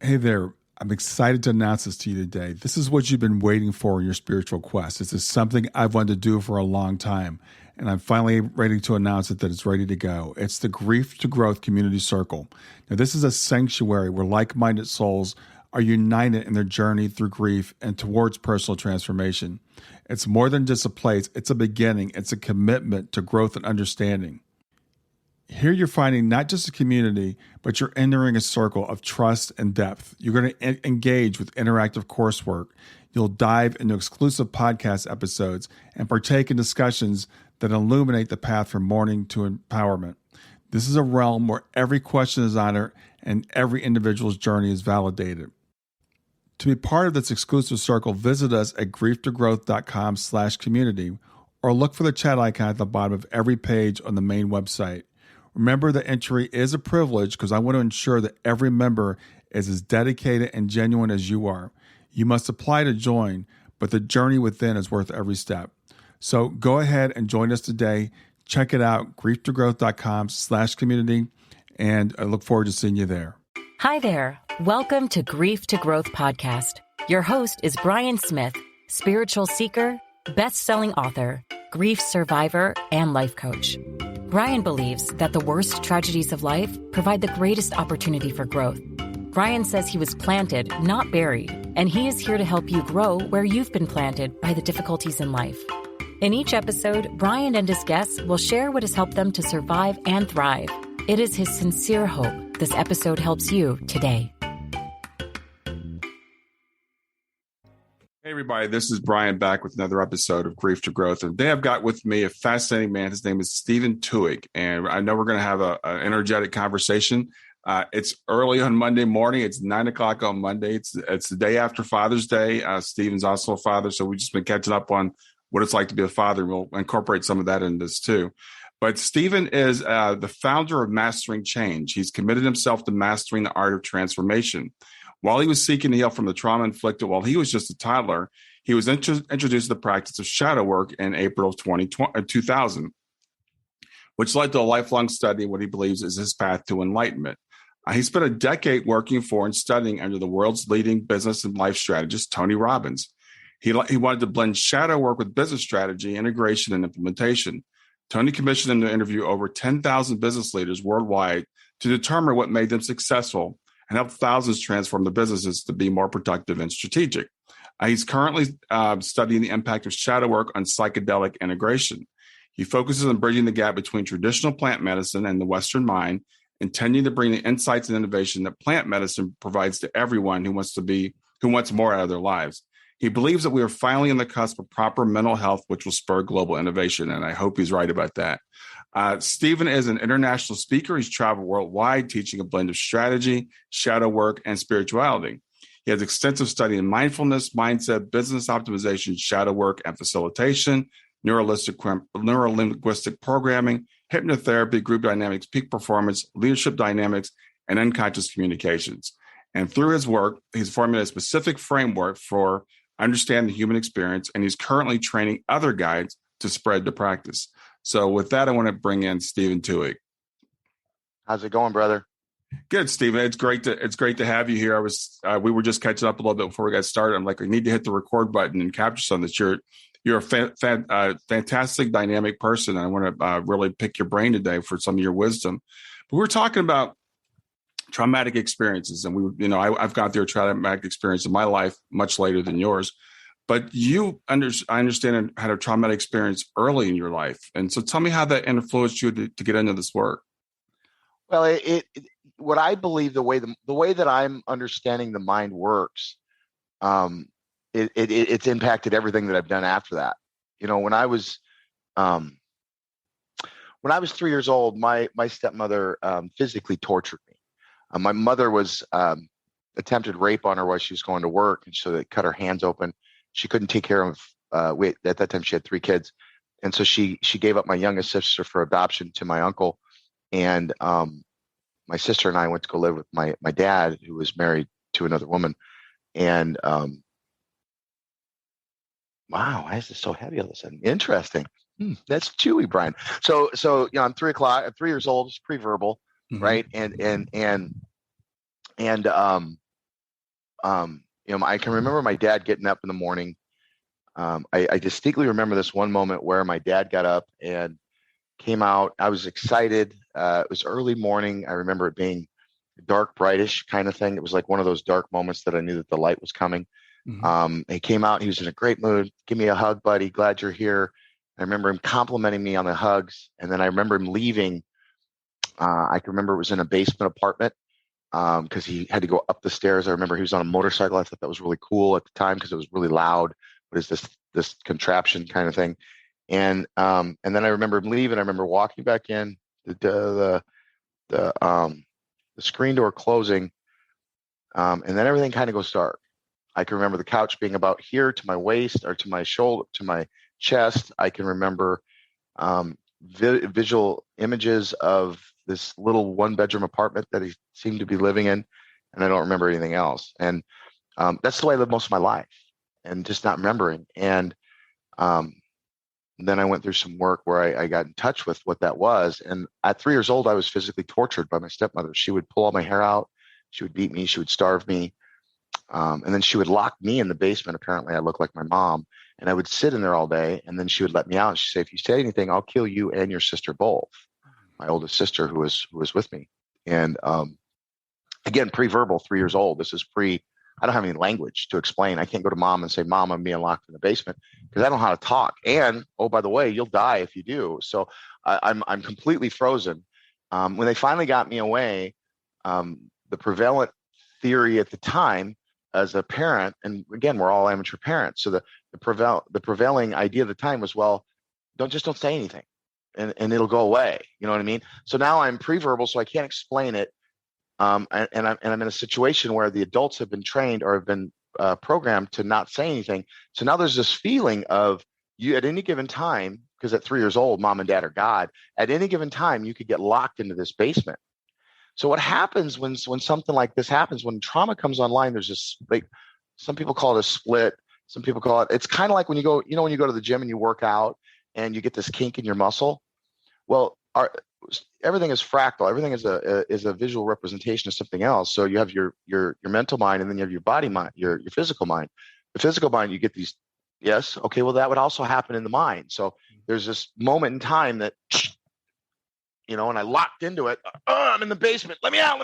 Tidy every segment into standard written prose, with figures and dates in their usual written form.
Hey there. I'm excited to announce this to you today. This is what you've been waiting for in your spiritual quest. This is something I've wanted to do for a long time, and I'm finally ready to announce it that it's ready to go. It's the Grief to Growth Community Circle. Now, this is a sanctuary where like-minded souls are united in their journey through grief and towards personal transformation. It's more than just a place. It's a beginning. It's a commitment to growth and understanding. Here you're finding not just a community, but you're entering a circle of trust and depth. You're going to engage with interactive coursework. You'll dive into exclusive podcast episodes and partake in discussions that illuminate the path from mourning to empowerment. This is a realm where every question is honored and every individual's journey is validated. To be part of this exclusive circle, visit us at grieftogrowth.com/community or look for the chat icon at the bottom of every page on the main website. Remember that entry is a privilege because I want to ensure that every member is as dedicated and genuine as you are. You must apply to join, but the journey within is worth every step. So go ahead and join us today. Check it out, grieftogrowth.com/community, and I look forward to seeing you there. Hi there. Welcome to Grief to Growth Podcast. Your host is Brian Smith, spiritual seeker, best-selling author, grief survivor, and life coach. Brian believes that the worst tragedies of life provide the greatest opportunity for growth. Brian says he was planted, not buried, and he is here to help you grow where you've been planted by the difficulties in life. In each episode, Brian and his guests will share what has helped them to survive and thrive. It is his sincere hope this episode helps you today. Hey everybody, this is Brian back with another episode of Grief to Growth. And today I've got with me a fascinating man. His name is Stephen Twohig. And I know we're going to have an energetic conversation. It's early on Monday morning. It's 9 o'clock on Monday. It's the day after Father's Day. Stephen's also a father. So we've just been catching up on what it's like to be a father. We'll incorporate some of that in this too. But Stephen is the founder of Mastering Change. He's committed himself to mastering the art of transformation. While he was seeking to heal from the trauma inflicted while he was just a toddler, he was introduced to the practice of shadow work in April of 2000, which led to a lifelong study of what he believes is his path to enlightenment. He spent a decade working for and studying under the world's leading business and life strategist, Tony Robbins. He wanted to blend shadow work with business strategy, integration, and implementation. Tony commissioned him to interview over 10,000 business leaders worldwide to determine what made them successful and help thousands transform their businesses to be more productive and strategic. He's currently studying the impact of shadow work on psychedelic integration. He focuses on bridging the gap between traditional plant medicine and the Western mind, intending to bring the insights and innovation that plant medicine provides to everyone who wants more out of their lives. He believes that we are finally on the cusp of proper mental health, which will spur global innovation, and I hope he's right about that. Stephen is an international speaker. He's traveled worldwide, teaching a blend of strategy, shadow work, and spirituality. He has extensive study in mindfulness, mindset, business optimization, shadow work, and facilitation, neuro-linguistic programming, hypnotherapy, group dynamics, peak performance, leadership dynamics, and unconscious communications. And through his work, he's formulated a specific framework for understanding the human experience, and he's currently training other guides to spread the practice. So with that, I want to bring in Stephen Twohig. How's it going, brother? Good, Stephen. It's great to have you here. We were just catching up a little bit before we got started. I'm like, we need to hit the record button and capture some that you're a fantastic, dynamic person. And I want to really pick your brain today for some of your wisdom. But we're talking about traumatic experiences, and I've gone through a traumatic experience in my life much later than yours. But I understand had a traumatic experience early in your life. And so tell me how that influenced you to get into this work. Well, what I believe, the way that I'm understanding the mind works, it's impacted everything that I've done after that. When I was 3 years old, my stepmother physically tortured me. My mother was attempted rape on her while she was going to work, and so they cut her hands open. She couldn't take care of, at that time she had 3 kids. And so she gave up my youngest sister for adoption to my uncle. And my sister and I went to go live with my dad, who was married to another woman. And wow, why is this so heavy all of a sudden? Interesting. That's chewy, Brian. So I'm 3 years old, it's pre-verbal, mm-hmm. right? And I can remember my dad getting up in the morning. I distinctly remember this one moment where my dad got up and came out. I was excited. It was early morning. I remember it being dark, brightish kind of thing. It was like one of those dark moments that I knew that the light was coming. He came out. He was in a great mood. Give me a hug, buddy. Glad you're here. I remember him complimenting me on the hugs. And then I remember him leaving. I can remember it was in a basement apartment because he had to go up the stairs. I remember he was on a motorcycle. I thought that was really cool at the time because it was really loud. What is this contraption kind of thing? And then I remember him leaving. I remember walking back in, the screen door closing, and then everything kind of goes dark. I can remember the couch being about here to my waist or to my shoulder, to my chest. I can remember visual images of this little one-bedroom apartment that he seemed to be living in, and I don't remember anything else. And that's the way I lived most of my life, and just not remembering. And then I went through some work where I got in touch with what that was. And at 3 years old, I was physically tortured by my stepmother. She would pull all my hair out. She would beat me. She would starve me. And then she would lock me in the basement. Apparently, I looked like my mom. And I would sit in there all day. And then she would let me out. She'd say, if you say anything, I'll kill you and your sister both. My oldest sister who was with me. And again, pre-verbal, 3 years old. This is I don't have any language to explain. I can't go to mom and say, Mom, I'm being locked in the basement, because I don't know how to talk. And, oh, by the way, you'll die if you do. So I'm completely frozen. When they finally got me away, the prevalent theory at the time as a parent, and again, we're all amateur parents. So the prevailing idea at the time was, well, don't say anything and it'll go away. You know what I mean? So now I'm pre-verbal, so I can't explain it. And I'm in a situation where the adults have been trained or have been programmed to not say anything. So now there's this feeling of you at any given time, because at 3 years old, mom and dad are God. At any given time, you could get locked into this basement. So what happens when something like this happens, when trauma comes online, there's this, like, some people call it a split. Some people call it's kind of like when you go to the gym and you work out and you get this kink in your muscle. Well, everything is fractal. Everything is a visual representation of something else. So you have your mental mind, and then you have your body mind, your physical mind. The physical mind, you get these. Yes. Okay. Well, that would also happen in the mind. So there's this moment in time that, and I locked into it. Oh, I'm in the basement. Let me out.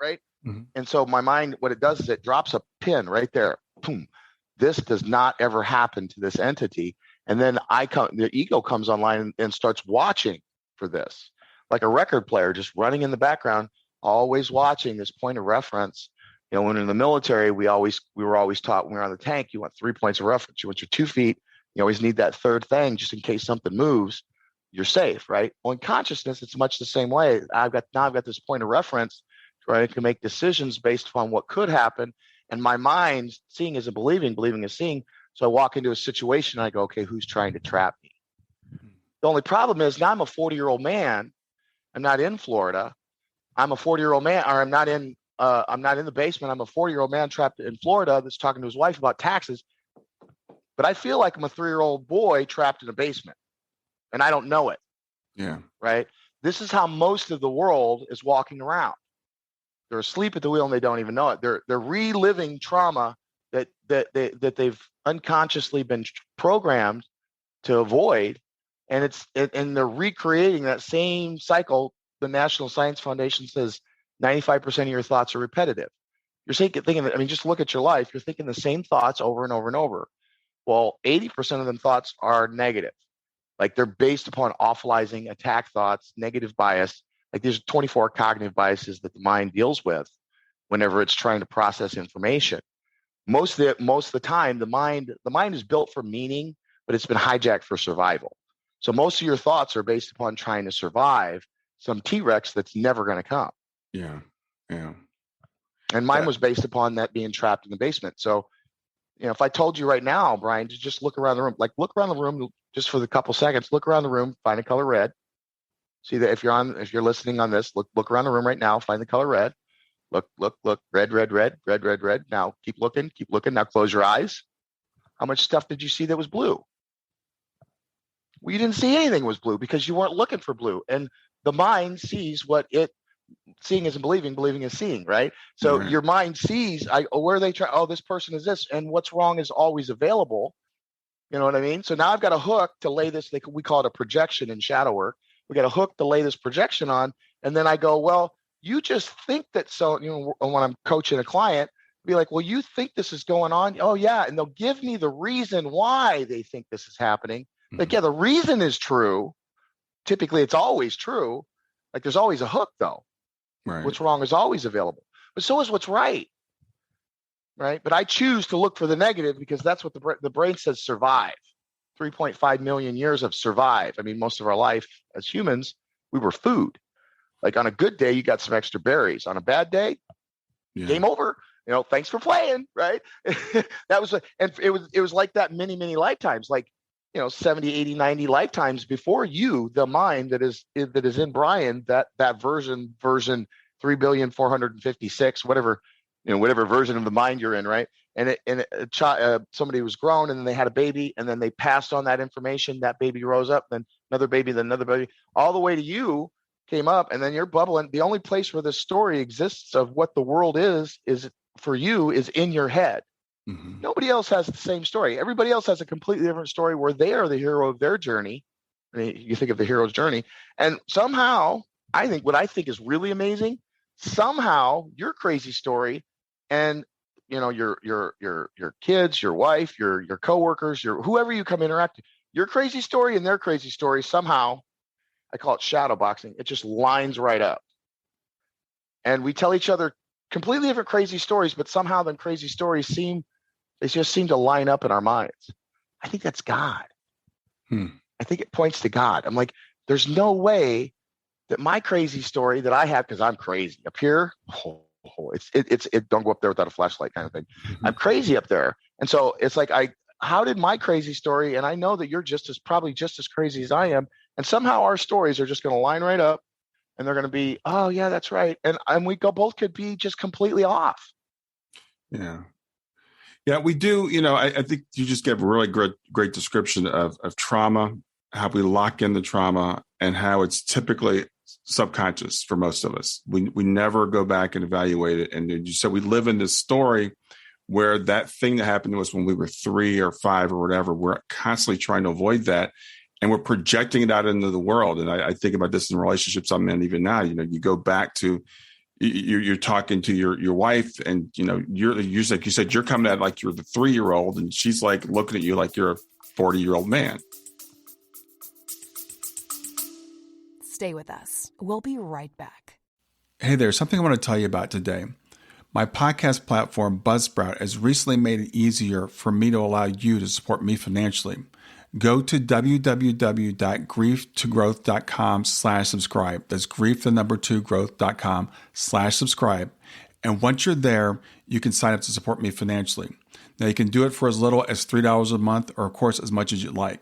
Right. Mm-hmm. And so my mind, what it does is it drops a pin right there. Boom. This does not ever happen to this entity. And then the ego comes online and starts watching for this, like a record player just running in the background, always watching this point of reference. When in the military, we were always taught when we were on the tank, you want 3 points of reference. You want your 2 feet. You always need that third thing just in case something moves. You're safe, right? Well, in consciousness, it's much the same way. I've got this point of reference where I can make decisions based upon what could happen. And my mind, seeing is a believing is seeing. So I walk into a situation and I go, okay, who's trying to trap me? The only problem is now I'm a 40-year-old man. I'm not in Florida. I'm a 40-year-old man, or I'm not in the basement. I'm a 40-year-old man trapped in Florida that's talking to his wife about taxes. But I feel like I'm a 3-year-old boy trapped in a basement, and I don't know it. Yeah. Right. This is how most of the world is walking around. They're asleep at the wheel and they don't even know it. They're reliving trauma that they've unconsciously been programmed to avoid. And they're recreating that same cycle. The National Science Foundation says 95% of your thoughts are repetitive. You're thinking, just look at your life. You're thinking the same thoughts over and over and over. Well, 80% of them thoughts are negative. Like they're based upon awfulizing, attack thoughts, negative bias. Like there's 24 cognitive biases that the mind deals with whenever it's trying to process information. Most of the time, the mind is built for meaning, but it's been hijacked for survival. So most of your thoughts are based upon trying to survive some T-Rex that's never going to come. Yeah. Yeah. And mine was based upon that being trapped in the basement. So, if I told you right now, Brian, to just look around the room, just for the couple seconds, look around the room, find the color red. See that if you're listening on this, look around the room right now, find the color red. Look, red. Now keep looking. Now close your eyes. How much stuff did you see that was blue? Well, you didn't see anything was blue because you weren't looking for blue. And the mind sees what it seeing isn't believing, believing is seeing, right? So your mind sees, where they try, oh, this person is this, and what's wrong is always available. You know what I mean? So now I've got a hook to lay this, we call it a projection in shadow work. We got a hook to lay this projection on. And then I go, well, you just think that. So, when I'm coaching a client, be like, well, you think this is going on? Oh yeah. And they'll give me the reason why they think this is happening. Like, yeah, the reason is true. Typically it's always true. Like, there's always a hook though. Right. What's wrong is always available, but so is what's right. Right. But I choose to look for the negative because that's what the brain says survive. 3.5 million years of survive. I mean, most of our life as humans, we were food. Like, on a good day, you got some extra berries. On a bad day, game over. Thanks for playing. Right. That was, and it was like that many lifetimes, like, 70, 80, 90 lifetimes before you, the mind that is in Brian, that version 3,456,000,000, whatever version of the mind you're in, right? And somebody was grown, and then they had a baby, and then they passed on that information. That baby rose up, then another baby, all the way to you came up, and then you're bubbling. The only place where this story exists of what the world is for you is in your head. Mm-hmm. Nobody else has the same story. Everybody else has a completely different story where they are the hero of their journey. I mean, you think of the hero's journey, and somehow, I think what I think is really amazing, somehow your crazy story and your kids, your wife, your coworkers, whoever you come interact with, your crazy story and their crazy story, somehow, I call it shadow boxing. It just lines right up. And we tell each other completely different crazy stories, but somehow them crazy stories just seem to line up in our minds. I think that's God. I think it points to God. I'm like, there's no way that my crazy story that I have, because I'm crazy up here, it's don't go up there without a flashlight kind of thing. Mm-hmm. I'm crazy up there. And so it's like, how did my crazy story, and I know that you're probably just as crazy as I am, and somehow our stories are just going to line right up, and they're going to be, oh yeah, that's right. And we both could be just completely off. Yeah, we do. I think you just gave a really great description of trauma, how we lock in the trauma, and how it's typically subconscious for most of us. We never go back and evaluate it. And you said we live in this story where that thing that happened to us when we were 3 or 5 or whatever, we're constantly trying to avoid that. And we're projecting it out into the world. And I think about this in relationships I'm in even now. You go back to, you're talking to your wife, and you're like you said, you're coming at like you're the 3-year-old, and she's like looking at you like you're a 40-year-old man. Stay with us. We'll be right back. Hey there, something I want to tell you about today. My podcast platform, Buzzsprout, has recently made it easier for me to allow you to support me financially. Go to www.grieftogrowth.com/subscribe. That's growth2growth.com/subscribe. And once you're there, you can sign up to support me financially. Now, you can do it for as little as $3 a month, or of course, as much as you'd like.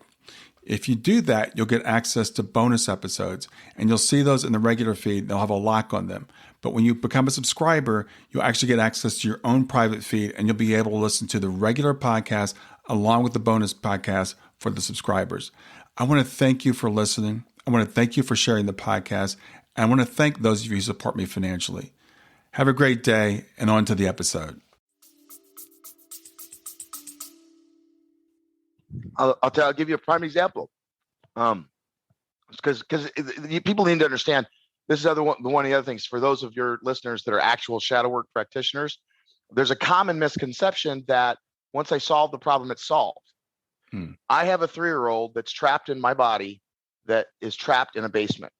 If you do that, you'll get access to bonus episodes, and you'll see those in the regular feed. They'll have a lock on them. But when you become a subscriber, you'll actually get access to your own private feed, and you'll be able to listen to the regular podcast along with the bonus podcast for the subscribers. I want to thank you for listening. I want to thank you for sharing the podcast. And I want to thank those of you who support me financially. Have a great day, and on to the episode. I'll give you a prime example. Because people need to understand, this is one of the other things for those of your listeners that are actual shadow work practitioners. There's a common misconception that once I solve the problem, it's solved. I have a 3-year-old that's trapped in my body, that is trapped in a basement,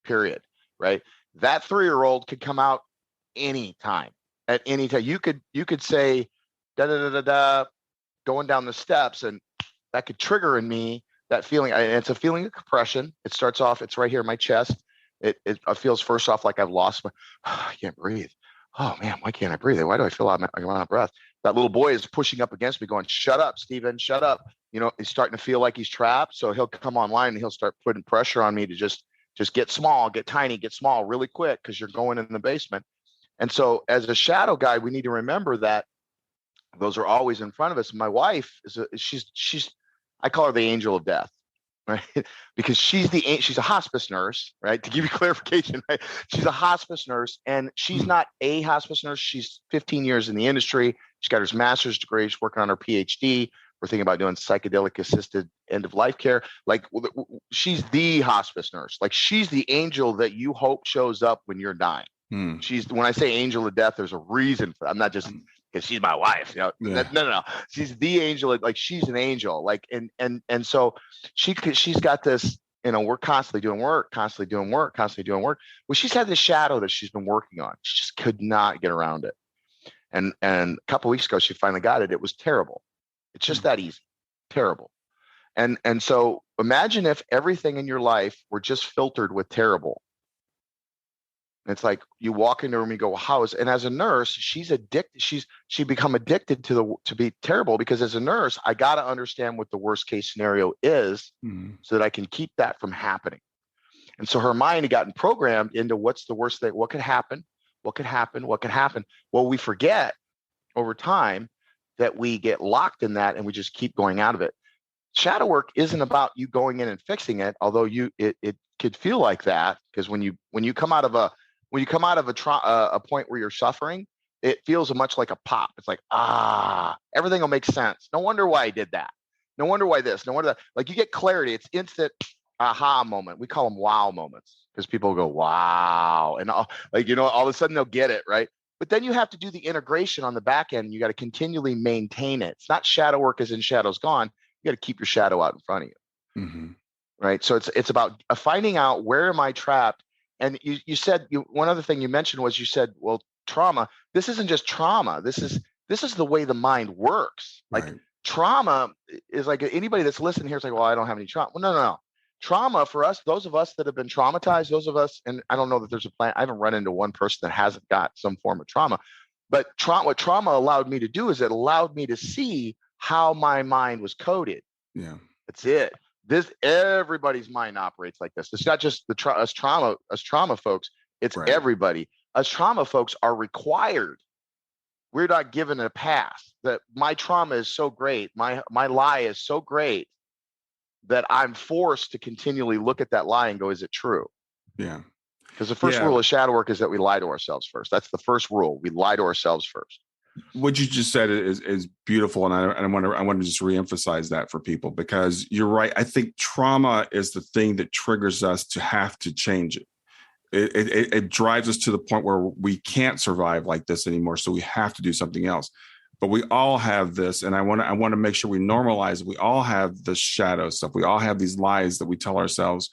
period. Right? That 3-year-old could come out anytime, at any time. You could say, da da da da da, going down the steps, and that could trigger in me that feeling. And it's a feeling of compression. It starts off, it's right here in my chest. It feels first off like I've lost I can't breathe. Oh man, why can't I breathe? Why do I feel I'm out of breath? That little boy is pushing up against me going, shut up, Stephen, shut up. He's starting to feel like he's trapped. So he'll come online and he'll start putting pressure on me to just get small, get tiny, get small really quick, because you're going in the basement. And so as a shadow guy, we need to remember that those are always in front of us. My wife she's I call her the angel of death. right? Because she's a hospice nurse, right? To give you clarification, right? She's a hospice nurse, and she's not a hospice nurse. She's 15 years in the industry. She's got her master's degree. She's working on her PhD. We're thinking about doing psychedelic assisted end of life care. Like, she's the hospice nurse. Like, she's the angel that you hope shows up when you're dying. When I say angel of death, there's a reason for that. I'm not just because she's my wife. You know, Yeah. no. She's the angel. Like, she's an angel. Like, and so she's got this. You know, we're constantly doing work. Well, she's had this shadow that she's been working on. She just could not get around it. And a couple of weeks ago, she finally got it. It was terrible. It's just that easy. Terrible. And so imagine if everything in your life were just filtered with terrible. It's like you walk into a room and you go, how is, and as a nurse, she's addicted. She become addicted to be terrible, because as a nurse, I got to understand what the worst case scenario is so that I can keep that from happening. And so her mind had gotten programmed into what's the worst thing, what could happen. Well, we forget over time that we get locked in that and we just keep going out of it. Shadow work isn't about you going in and fixing it, although it could feel like that, because when you come out of a point where you're suffering, it feels much like a pop. It's like, everything will make sense. No wonder why I did that. No wonder why this. No wonder that. Like, you get clarity. It's instant aha moment. We call them wow moments, because people go, wow, and all of a sudden they'll get it, right? But then you have to do the integration on the back end. You got to continually maintain it. It's not shadow work as in shadows gone. You got to keep your shadow out in front of you. Right. So it's about finding out, where am I trapped? And you said, one other thing you mentioned was, you said, well, trauma, this isn't just trauma. This is the way the mind works. Like, trauma is like, anybody that's listening here is like, well, I don't have any trauma. Well, no. Trauma for us, those of us that have been traumatized, and I don't know that there's a plan. I haven't run into one person that hasn't got some form of trauma, but what trauma allowed me to do is it allowed me to see how my mind was coded. Yeah. That's it. Everybody's mind operates like this. It's not just us trauma folks. It's everybody. Us trauma folks are required. We're not given a pass. That my trauma is so great. My lie is so great that I'm forced to continually look at that lie and go, is it true? Yeah. Because the first rule of shadow work is that we lie to ourselves first. That's the first rule. We lie to ourselves first. What you just said is beautiful, and I want to just reemphasize that for people, because you're right. I think trauma is the thing that triggers us to have to change it. It drives us to the point where we can't survive like this anymore, so we have to do something else. But we all have this, and I want to make sure we normalize. We all have the shadow stuff. We all have these lies that we tell ourselves.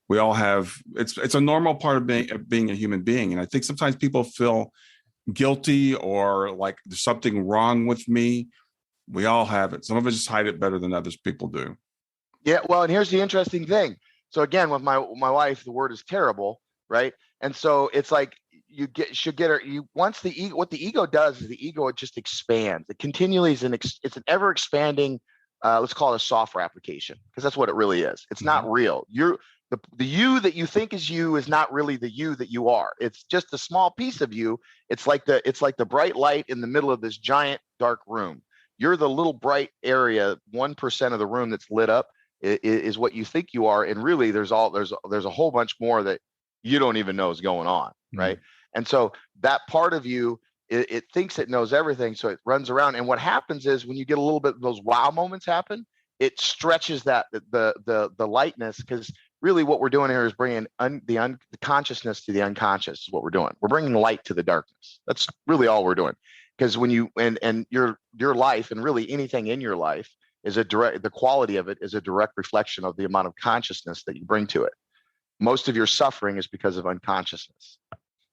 We all have. It's a normal part of being a human being, and I think sometimes people feel guilty or like there's something wrong with me. We all have it. Some of us just hide it better than others people do. Yeah. Well, and here's the interesting thing. So again, with my wife, the word is terrible, right? And so it's like should get her. Once the ego, what the ego does is the ego, it just expands. It continually is it's an ever expanding. Let's call it a software application, because that's what it really is. It's not real. The you that you think is you is not really the you that you are. It's just a small piece of you. It's like the bright light in the middle of this giant dark room. You're the little bright area, 1% of the room that's lit up is what you think you are. And really there's a whole bunch more that you don't even know is going on. Right. And so that part of you, it thinks it knows everything. So it runs around. And what happens is when you get a little bit of those wow moments happen, it stretches the lightness, because really what we're doing here is bringing the consciousness to the unconscious is what we're doing. We're bringing light to the darkness. That's really all we're doing. Because when you, and your life, and really anything in your life, the quality of it is a direct reflection of the amount of consciousness that you bring to it. Most of your suffering is because of unconsciousness.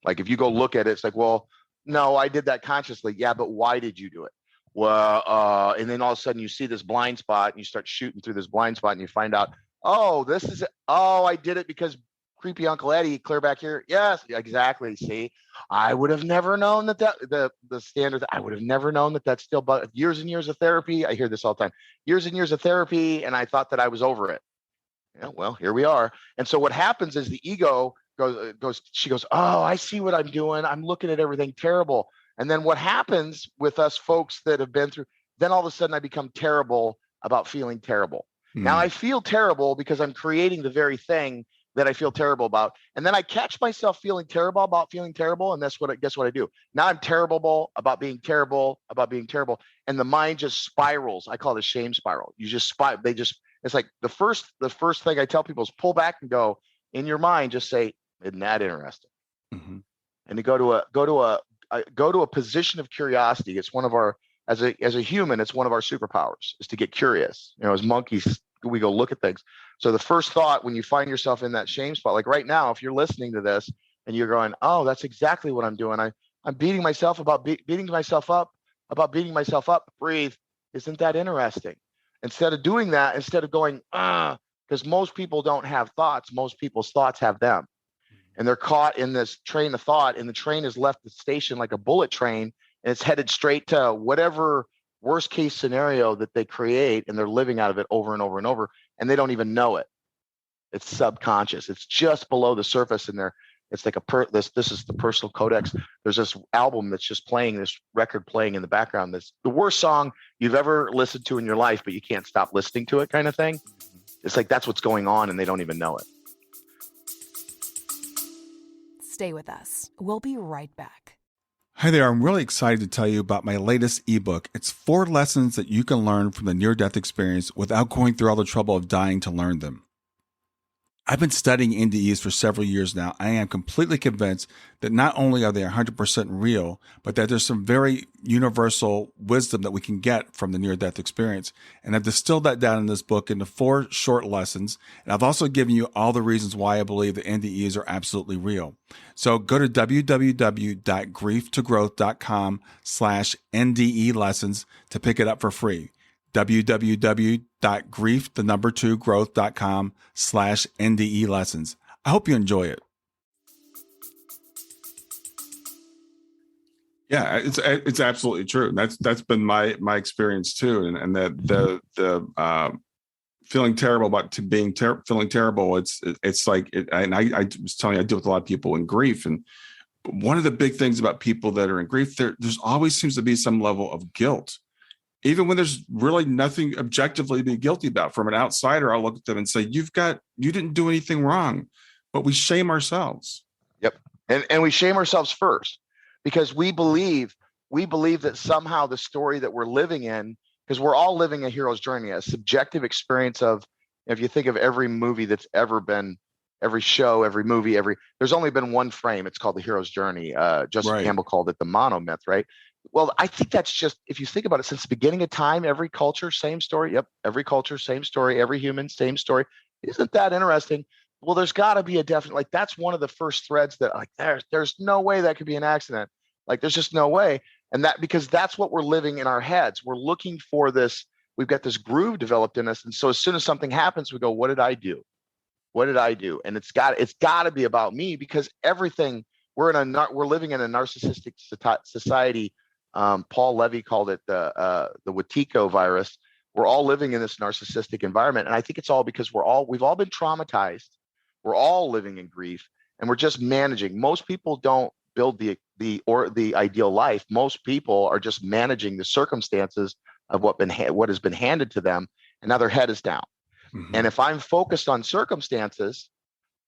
Like if you go look at it, it's like, well, no, I did that consciously. Yeah, but why did you do it? Well, and then all of a sudden you see this blind spot and you start shooting through this blind spot and you find out, I did it because creepy Uncle Eddie, clear back here. Yes, exactly. See, I would have never known that the standard, I would have never known that that's still, but years and years of therapy. I hear this all the time, years and years of therapy. And I thought that I was over it. Yeah, well, here we are. And so what happens is the ego she goes, oh, I see what I'm doing. I'm looking at everything terrible. And then what happens with us folks that have been through, then all of a sudden I become terrible about feeling terrible. Now I feel terrible because I'm creating the very thing that I feel terrible about. And then I catch myself feeling terrible about feeling terrible. And guess what I do? Now I'm terrible about being terrible, about being terrible. And the mind just spirals. I call it a shame spiral. You just it's like the first thing I tell people is pull back and go in your mind, just say, isn't that interesting? Mm-hmm. And to go to a position of curiosity. It's one of our, as a human, it's one of our superpowers, is to get curious. As monkeys, we go look at things. So the first thought when you find yourself in that shame spot, like right now, if you're listening to this and you're going, oh, that's exactly what I'm doing. I'm beating myself beating myself up, breathe. Isn't that interesting? Instead of doing that, instead of going, because most people don't have thoughts, most people's thoughts have them. And they're caught in this train of thought, and the train has left the station like a bullet train, and it's headed straight to whatever worst case scenario that they create, and they're living out of it over and over and over, and they don't even know it. It's subconscious. It's just below the surface, and it's like this is the personal codex. There's this album that's just playing, this record playing in the background. That's the worst song you've ever listened to in your life, but you can't stop listening to it, kind of thing. It's like that's what's going on, and they don't even know it. Stay with us. We'll be right back. Hi there. I'm really excited to tell you about my latest ebook. It's 4 lessons that you can learn from the near-death experience without going through all the trouble of dying to learn them. I've been studying NDEs for several years now. I am completely convinced that not only are they 100% real, but that there's some very universal wisdom that we can get from the near-death experience. And I've distilled that down in this book into 4 short lessons. And I've also given you all the reasons why I believe that NDEs are absolutely real. So go to www.grieftogrowth.com/NDE lessons to pick it up for free. www.grieftogrowth.com/NDE lessons. I hope you enjoy it. Yeah, it's absolutely true. That's been my experience too. And that the feeling terrible about feeling terrible. It's like, and I was telling you, I deal with a lot of people in grief. And one of the big things about people that are in grief, there's always seems to be some level of guilt. Even when there's really nothing objectively to be guilty about. From an outsider, I'll look at them and say, you didn't do anything wrong, but we shame ourselves. Yep. And we shame ourselves first because we believe that somehow the story that we're living in, because we're all living a hero's journey, a subjective experience of, if you think of every movie that's ever been, every show, every movie, there's only been one frame. It's called the hero's journey. Joseph Campbell called it the monomyth, right? Well, I think that's just, if you think about it, since the beginning of time, every culture, same story. Yep. Every culture, same story. Every human, same story. Isn't that interesting? Well, there's got to be a definite, like, that's one of the first threads that, like, there's no way that could be an accident. Like, there's just no way. And that, because that's what we're living in our heads. We're looking for this, we've got this groove developed in us. And so as soon as something happens, we go, what did I do? What did I do? And it's got to be about me, because everything, we're living in a narcissistic society. Paul Levy called it the Wetiko virus. We're all living in this narcissistic environment. And I think it's all because we've all been traumatized. We're all living in grief, and we're just managing. Most people don't build the ideal life. Most people are just managing the circumstances of what has been handed to them, and now their head is down. Mm-hmm. And if I'm focused on circumstances,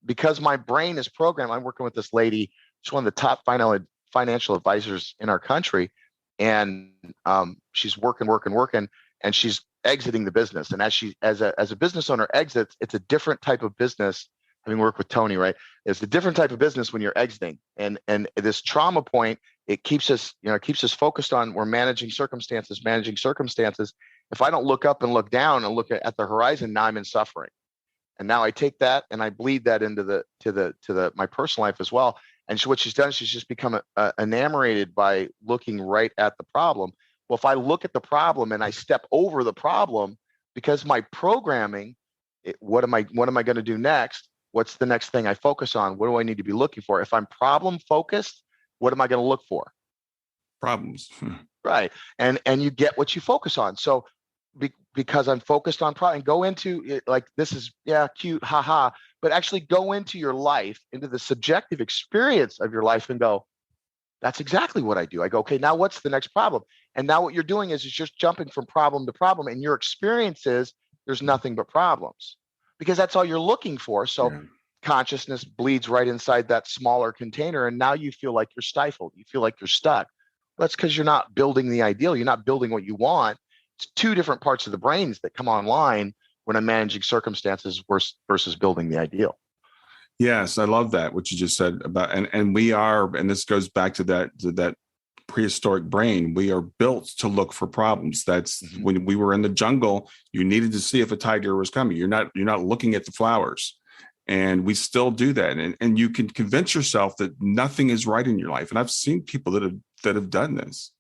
because my brain is programmed, I'm working with this lady. She's one of the top financial advisors in our country. And she's working, and she's exiting the business. And as a business owner exits, it's a different type of business. Having worked with Tony, right? It's a different type of business when you're exiting. And this trauma point, it keeps us focused on, we're managing circumstances. If I don't look up and look down and look at the horizon, now I'm in suffering. And now I take that and I bleed that into my personal life as well. And what she's done, she's just become enamored by looking right at the problem. Well, if I look at the problem and I step over the problem, because my programming, what am I going to do next? What's the next thing I focus on? What do I need to be looking for? If I'm problem focused, what am I going to look for? Problems. Right. And you get what you focus on. So because I'm focused on problem, and go into it, like, this is, yeah, cute, haha, but actually go into your life, into the subjective experience of your life, and go, that's exactly what I do. I go, okay, now what's the next problem? And now what you're doing is just jumping from problem to problem. And your experience is there's nothing but problems, because that's all you're looking for. So consciousness bleeds right inside that smaller container. And now you feel like you're stifled. You feel like you're stuck. Well, that's because you're not building the ideal. You're not building what you want. It's two different parts of the brains that come online when I'm managing circumstances versus building the ideal. Yes, I love that, what you just said about, and we are, and this goes back to that prehistoric brain. We are built to look for problems. That's when we were in the jungle, you needed to see if a tiger was coming. You're not looking at the flowers. And we still do that. And you can convince yourself that nothing is right in your life. And I've seen people that have done this.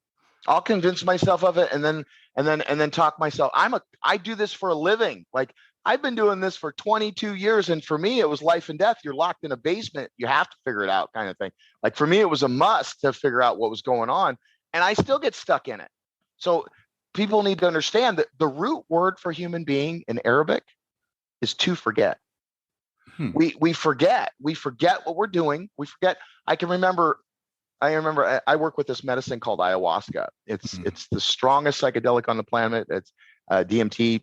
I'll convince myself of it and then talk myself. I do this for a living. Like, I've been doing this for 22 years. And for me, it was life and death. You're locked in a basement. You have to figure it out, kind of thing. Like, for me, it was a must to figure out what was going on. And I still get stuck in it. So people need to understand that the root word for human being in Arabic is to forget. We forget what we're doing. We forget. I remember I work with this medicine called ayahuasca. It's the strongest psychedelic on the planet. It's DMT.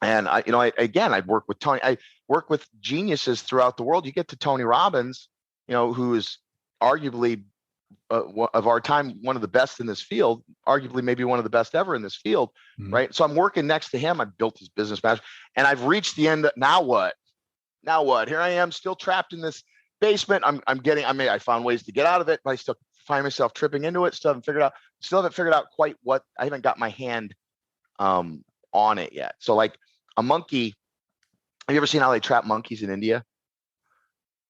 And I work with Tony. I work with geniuses throughout the world. You get to Tony Robbins, who is arguably of our time, one of the best in this field, arguably maybe one of the best ever in this field. Right. So I'm working next to him. I built his business master, and I've reached the end. Now what? Here I am, still trapped in this basement. I found ways to get out of it, but I still find myself tripping into it. Still haven't figured out quite what. I haven't got my hand on it yet. So, like a monkey, have you ever seen how they trap monkeys in India?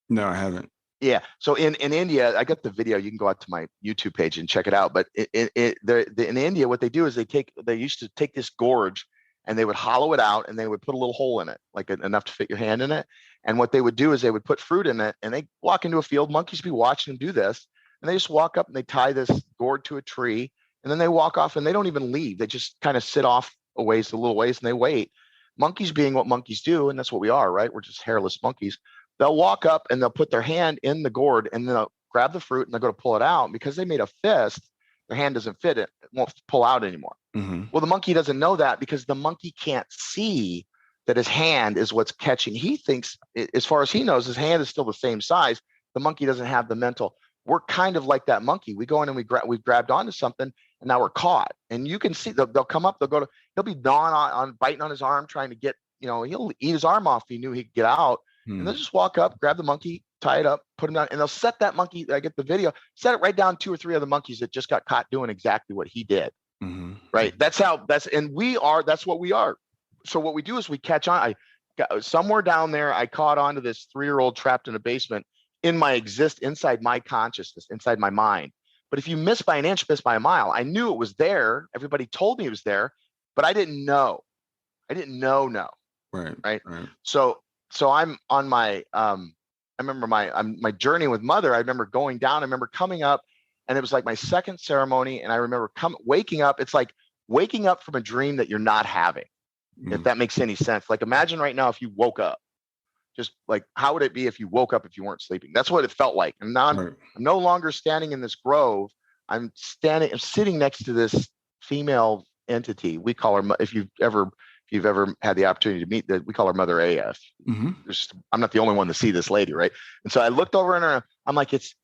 No, I haven't. Yeah. So in India, I got the video. You can go out to my YouTube page and check it out. But in India, what they do is they used to take this gorge, and they would hollow it out, and they would put a little hole in it, like enough to fit your hand in it. And what they would do is they would put fruit in it, and they walk into a field. Monkeys be watching them do this, and they just walk up and they tie this gourd to a tree, and then they walk off, and they don't even leave. They just kind of sit off a little ways, and they wait. Monkeys being what monkeys do, and that's what we are, right? We're just hairless monkeys. They'll walk up and they'll put their hand in the gourd, and they'll grab the fruit, and they'll go to pull it out. Because they made a fist, their hand doesn't fit it. It won't pull out anymore. Well, the monkey doesn't know that, because the monkey can't see that his hand is what's catching. He thinks, as far as he knows, his hand is still the same size. The monkey doesn't have the mental. We're kind of like that monkey. We go in and we've grabbed onto something, and now we're caught. And you can see they'll come up, he'll be gnawing on biting on his arm, trying to get, he'll eat his arm off if he knew he could get out. And they'll just walk up, grab the monkey, tie it up, put him down, and they'll set that monkey. I get the video, set it right down 2 or 3 other monkeys that just got caught doing exactly what he did. Right. That's what we are. So what we do is we catch on. I got somewhere down there. I caught on to this 3-year-old trapped in a basement inside my consciousness, inside my mind. But if you miss by an inch, miss by a mile. I knew it was there. Everybody told me it was there, but I didn't know. No. Right. So I'm on my, I remember my journey with Mother. I remember going down. I remember coming up, and it was like my second ceremony. And I remember waking up. It's like waking up from a dream that you're not having, if that makes any sense. Like, imagine right now if you woke up, just like, how would it be if you woke up if you weren't sleeping? That's what it felt like. And now I'm no longer standing in this grove. I'm sitting next to this female entity. We call her, if you've ever had the opportunity to meet that, we call her Mother AF. I'm not the only one to see this lady, right? And so I looked over in her. I'm like, it's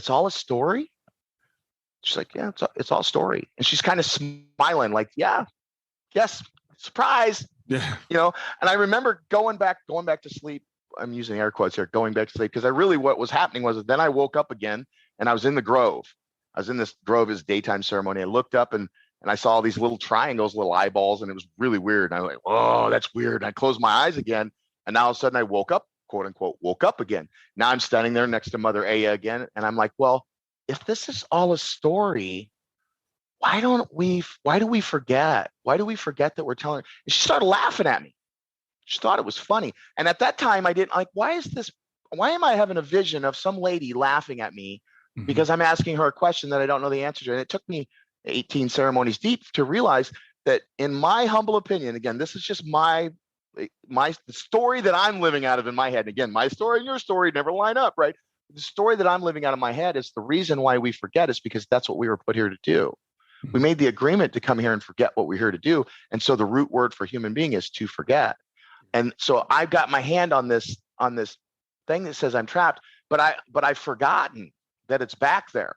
all a story. She's like, yeah, it's all a story. And she's kind of smiling, like, yeah, yes, surprise. Yeah. And I remember going back to sleep. I'm using air quotes here, going back to sleep, because what was happening was then I woke up again, and I was in the grove. I was in this grove, his daytime ceremony. I looked up and I saw all these little triangles, little eyeballs, and it was really weird. And I was like, oh, that's weird. And I closed my eyes again, and now all of a sudden I woke up, quote unquote, woke up again. Now I'm standing there next to Mother Aya again, and I'm like, well, if this is all a story, why do we forget? Why do we forget that we're telling? And she started laughing at me. She thought it was funny. And at that time, I didn't like, why am I having a vision of some lady laughing at me because I'm asking her a question that I don't know the answer to? And it took me 18 ceremonies deep to realize that, in my humble opinion, again, this is just the story that I'm living out of in my head. And again, my story and your story never line up, right? The story that I'm living out of my head is the reason why we forget is because that's what we were put here to do. We made the agreement to come here and forget what we're here to do. And so the root word for human being is to forget. And so I've got my hand on this thing that says I'm trapped, but I've forgotten that it's back there.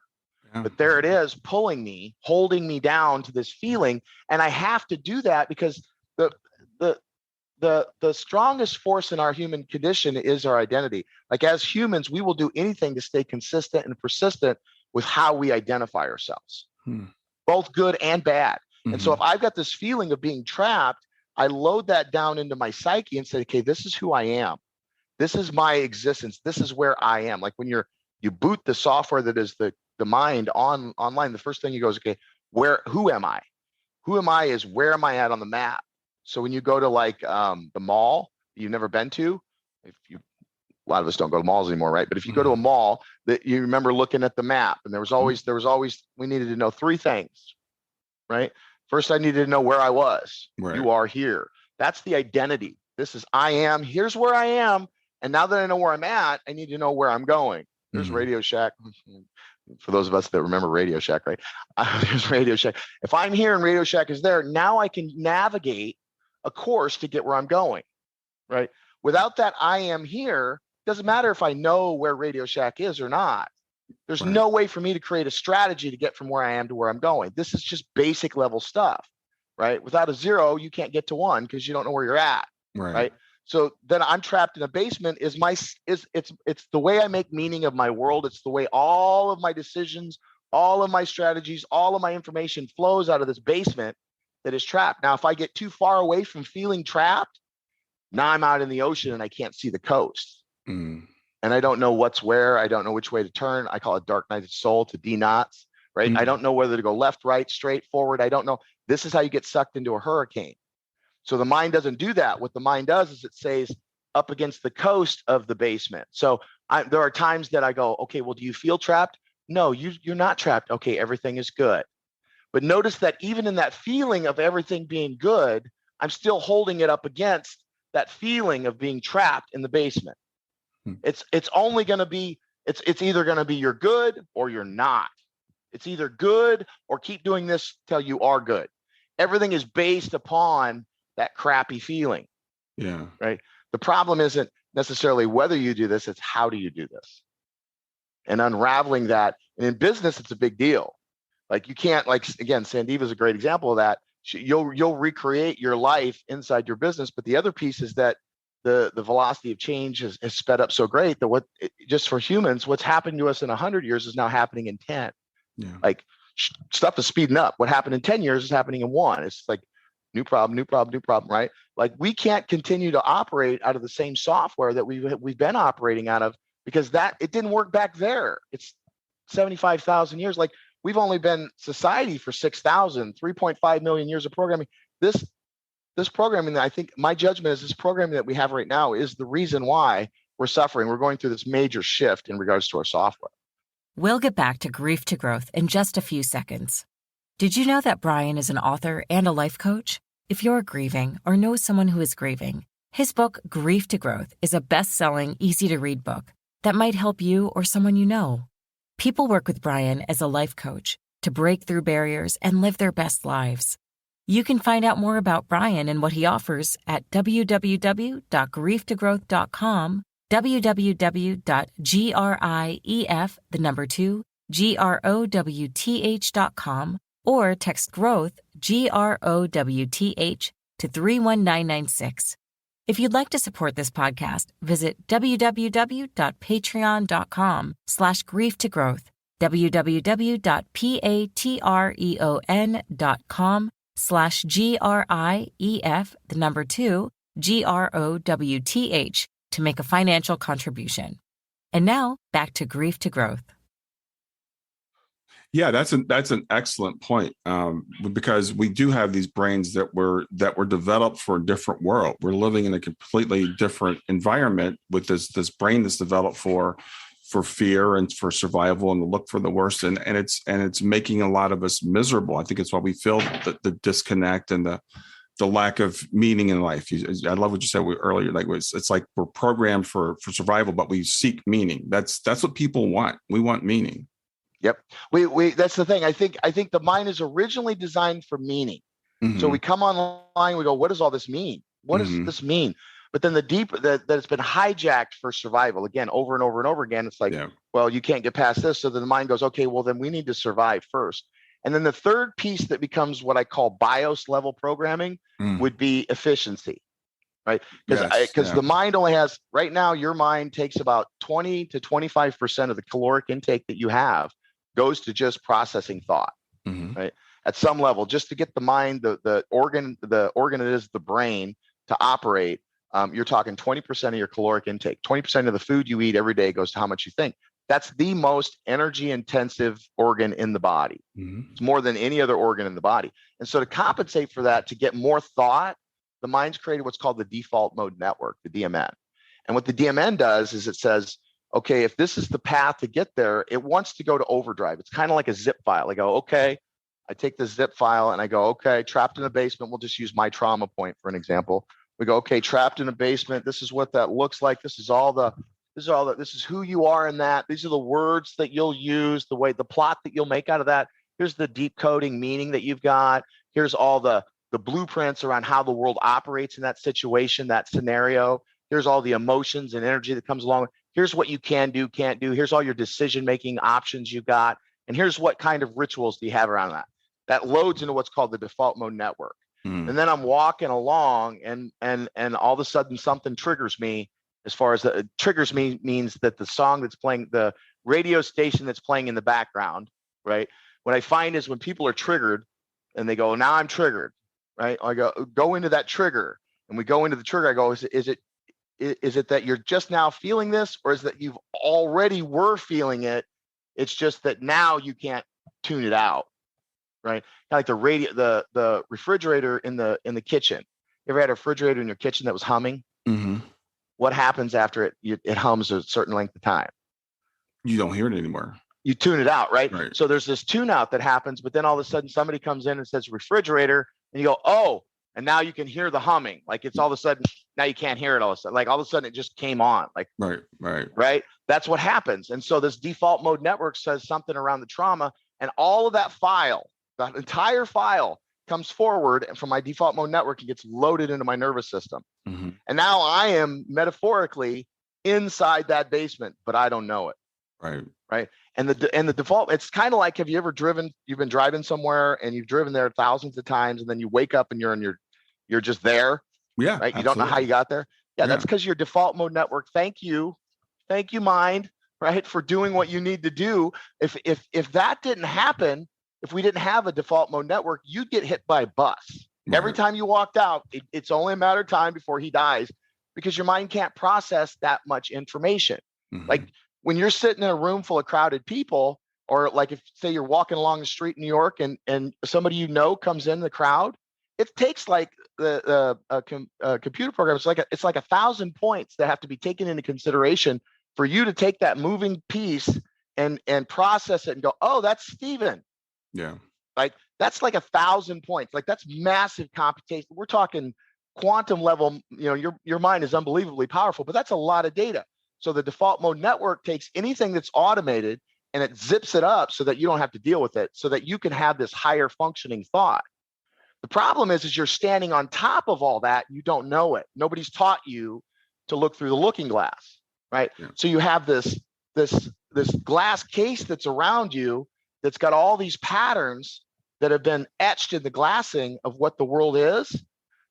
Yeah. But there it is, pulling me, holding me down to this feeling. And I have to do that because the strongest force in our human condition is our identity. Like as humans, we will do anything to stay consistent and persistent with how we identify ourselves, both good and bad. Mm-hmm. And so if I've got this feeling of being trapped, I load that down into my psyche and say, okay, this is who I am. This is my existence. This is where I am. Like when you boot the software that is the mind online, the first thing you go is, okay, who am I? Who am I is where am I at on the map? So when you go to like the mall you've never been to, a lot of us don't go to malls anymore, right? But if you go to a mall, that you remember looking at the map, and there was always we needed to know three things, right? First, I needed to know where I was. Right. You are here. That's the identity. This is I am. Here's where I am. And now that I know where I'm at, I need to know where I'm going. There's Radio Shack. For those of us that remember Radio Shack, right? There's Radio Shack. If I'm here and Radio Shack is there, now I can navigate a course to get where I'm going, right? Without that I am here, doesn't matter if I know where Radio Shack is or not. There's no way for me to create a strategy to get from where I am to where I'm going. This is just basic level stuff, right? Without a zero, you can't get to one because you don't know where you're at, right? So then I'm trapped in a basement. It's the way I make meaning of my world. It's the way all of my decisions, all of my strategies, all of my information flows out of this basement that is trapped. Now, if I get too far away from feeling trapped, now I'm out in the ocean and I can't see the coast. And I don't know what's where. I don't know which way to turn. I call it dark night of soul to D-knots, right? I don't know whether to go left, right, straight, forward. I don't know. This is how you get sucked into a hurricane. So the mind doesn't do that. What the mind does is it stays up against the coast of the basement. So there are times that I go, okay, well, do you feel trapped? No, you're not trapped. Okay, everything is good. But notice that even in that feeling of everything being good, I'm still holding it up against that feeling of being trapped in the basement. It's only going to be, it's either going to be you're good or you're not. It's either good or keep doing this till you are good. Everything is based upon that crappy feeling. Yeah. Right. The problem isn't necessarily whether you do this, it's how do you do this? And unraveling that. And in business, it's a big deal. Like you can't, like, again, Sandiva is a great example of that. You'll recreate your life inside your business. But the other piece is that the velocity of change has sped up so great that just for humans, what's happened to us in 100 years is now happening in 10. Yeah. Like stuff is speeding up. What happened in 10 years is happening in 1. It's like new problem, right? Like we can't continue to operate out of the same software that we've been operating out of because it didn't work back there. It's 75,000 years. Like we've only been society for 3.5 million years of programming. This programming, I think my judgment is this programming that we have right now is the reason why we're suffering. We're going through this major shift in regards to our software. We'll get back to Grief to Growth in just a few seconds. Did you know that Brian is an author and a life coach? If you're grieving or know someone who is grieving, his book, Grief to Growth, is a best-selling, easy-to-read book that might help you or someone you know. People work with Brian as a life coach to break through barriers and live their best lives. You can find out more about Brian and what he offers at www.grieftogrowth.com, www.growth.com, or text growth, GROWTH, to 31996. If you'd like to support this podcast, visit www.patreon.com/grieftogrowth, www.patreon.com/GRIEF, to make a financial contribution. And now, back to Grief to Growth. Yeah, that's an excellent point, because we do have these brains that were developed for a different world. We're living in a completely different environment with this brain that's developed for fear and for survival and to look for the worst, and it's making a lot of us miserable. I think it's why we feel the disconnect and the lack of meaning in life. I love what you said earlier. Like it's like we're programmed for survival, but we seek meaning. That's what people want. We want meaning. Yep. We that's the thing. I think the mind is originally designed for meaning. So we come online, we go, what does all this mean? What does this mean? But then the deep that it's been hijacked for survival again, over and over and over again. It's like, well, you can't get past this. So then the mind goes, okay, well, then we need to survive first. And then the third piece that becomes what I call BIOS level programming would be efficiency, right? Because the mind only has, right now, your mind takes about 20 to 25% of the caloric intake that you have goes to just processing thought, right? At some level, just to get the mind, the organ that is the brain to operate, you're talking 20% of your caloric intake. 20% of the food you eat every day goes to how much you think. That's the most energy intensive organ in the body. It's more than any other organ in the body. And so to compensate for that, to get more thought, the mind's created what's called the default mode network, the DMN. And what the DMN does is it says, okay, if this is the path to get there, it wants to go to overdrive. It's kind of like a zip file. I go, okay, I take the zip file and I go, okay, trapped in a basement. We'll just use my trauma point for an example. We go, okay, trapped in a basement. This is what that looks like. This is who you are in that. These are the words that you'll use, the plot that you'll make out of that. Here's the deep coding meaning that you've got. Here's all the blueprints around how the world operates in that situation, that scenario. Here's all the emotions and energy that comes along. Here's what you can do, can't do. Here's all your decision-making options you've got. And here's what kind of rituals do you have around that. That loads into what's called the default mode network. And then I'm walking along and all of a sudden something triggers me. As far as triggers me means that the song that's playing, the radio station that's playing in the background, right? What I find is when people are triggered and they go, now I'm triggered, right? I go into that trigger, and we go into the trigger. I go, is it that you're just now feeling this, or is that you've already were feeling it? It's just that now you can't tune it out, right? Kind of like the radio, the refrigerator in the kitchen. You ever had a refrigerator in your kitchen that was humming? What happens after it hums a certain length of time? You don't hear it anymore. You tune it out, right? So there's this tune out that happens, but then all of a sudden somebody comes in and says refrigerator, and you go, oh, and now you can hear the humming. Like it's all of a sudden, now you can't hear it all of a sudden. Like all of a sudden it just came on. Like right. That's what happens. And so this default mode network says something around the trauma, and all of that file, that entire file comes forward and from my default mode network and gets loaded into my nervous system. And now I am metaphorically inside that basement, but I don't know it. Right. And the default, it's kind of like, have you ever you've been driving somewhere and you've driven there thousands of times, and then you wake up and you're just there. Yeah. Right. You don't know how you got there. Yeah. That's because your default mode network. Thank you, mind, right, for doing what you need to do. If that didn't happen, if we didn't have a default mode network, you'd get hit by a bus. Every time you walked out, it's only a matter of time before he dies, because your mind can't process that much information. Like when you're sitting in a room full of crowded people, or like if say you're walking along the street in New York and somebody comes in the crowd, it takes like the computer program. It's like 1,000 points that have to be taken into consideration for you to take that moving piece and process it and go, oh, that's Steven. Yeah. Like that's like 1,000 points. Like that's massive computation. We're talking quantum level. Your mind is unbelievably powerful, but that's a lot of data. So the default mode network takes anything that's automated and it zips it up so that you don't have to deal with it, so that you can have this higher functioning thought. The problem is you're standing on top of all that. You don't know it. Nobody's taught you to look through the looking glass, right? Yeah. So you have this glass case that's around you that's got all these patterns that have been etched in the glassing of what the world is.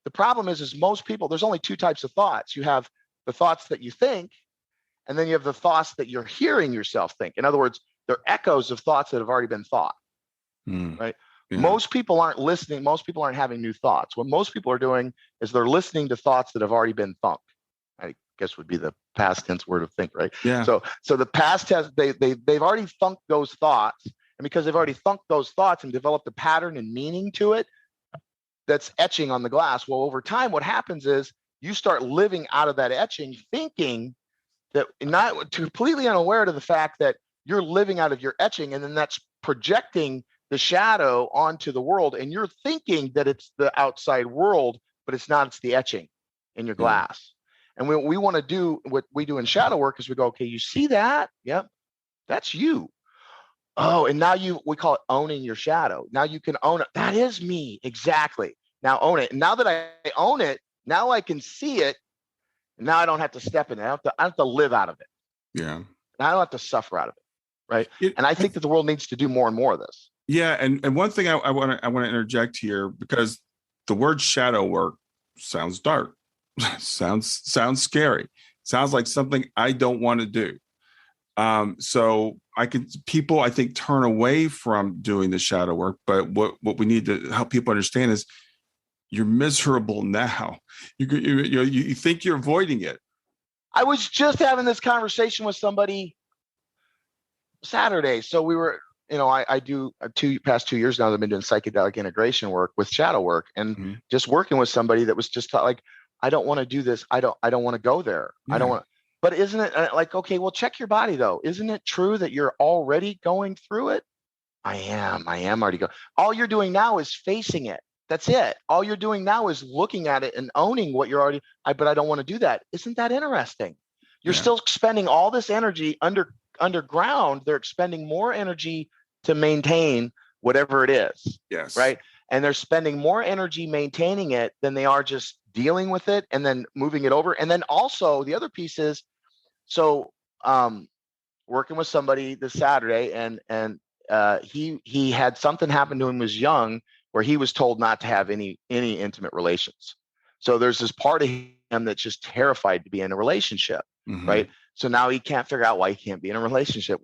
The problem is most people, there's only two types of thoughts. You have the thoughts that you think, and then you have the thoughts that you're hearing yourself think. In other words, they're echoes of thoughts that have already been thought, right? Yeah. Most people aren't listening. Most people aren't having new thoughts. What most people are doing is they're listening to thoughts that have already been thunk. I guess would be the past tense word of think, right? Yeah. So the past tense, they've already thunked those thoughts. And because they've already thunked those thoughts and developed a pattern and meaning to it, that's etching on the glass. Well, over time, what happens is you start living out of that etching, thinking that, not completely unaware to the fact that you're living out of your etching, and then that's projecting the shadow onto the world, and you're thinking that it's the outside world, but it's not. It's the etching in your glass. And we want to do what we do in shadow work is we go, okay, you see that? Yep, that's you. Oh, and now we call it owning your shadow. Now you can own it. That is me. Exactly. Now own it. And now that I own it, now I can see it. Now I don't have to step in it. I have to live out of it. Yeah. And I don't have to suffer out of it. Right. And I think that the world needs to do more and more of this. Yeah. And one thing I want to interject here, because the word shadow work sounds dark, sounds scary, sounds like something I don't want to do. So people, I think, turn away from doing the shadow work. But what we need to help people understand is you're miserable now. You think you're avoiding it. I was just having this conversation with somebody Saturday. So we were, I do past 2 years now, I've been doing psychedelic integration work with shadow work, and just working with somebody that was just like, I don't want to do this. I don't want to go there. Yeah. I don't want. But isn't it like, okay, well, check your body though. Isn't it true that you're already going through it? I am already going. All you're doing now is facing it. That's it. All you're doing now is looking at it and owning what you're already, but I don't want to do that. Isn't that interesting? You're still spending all this energy underground. They're expending more energy to maintain whatever it is. Yes. Right. And they're spending more energy maintaining it than they are just dealing with it and then moving it over. And then also the other piece is, so working with somebody this Saturday, and he had something happen to him when he was young where he was told not to have any intimate relations. So there's this part of him that's just terrified to be in a relationship, right? So now he can't figure out why he can't be in a relationship.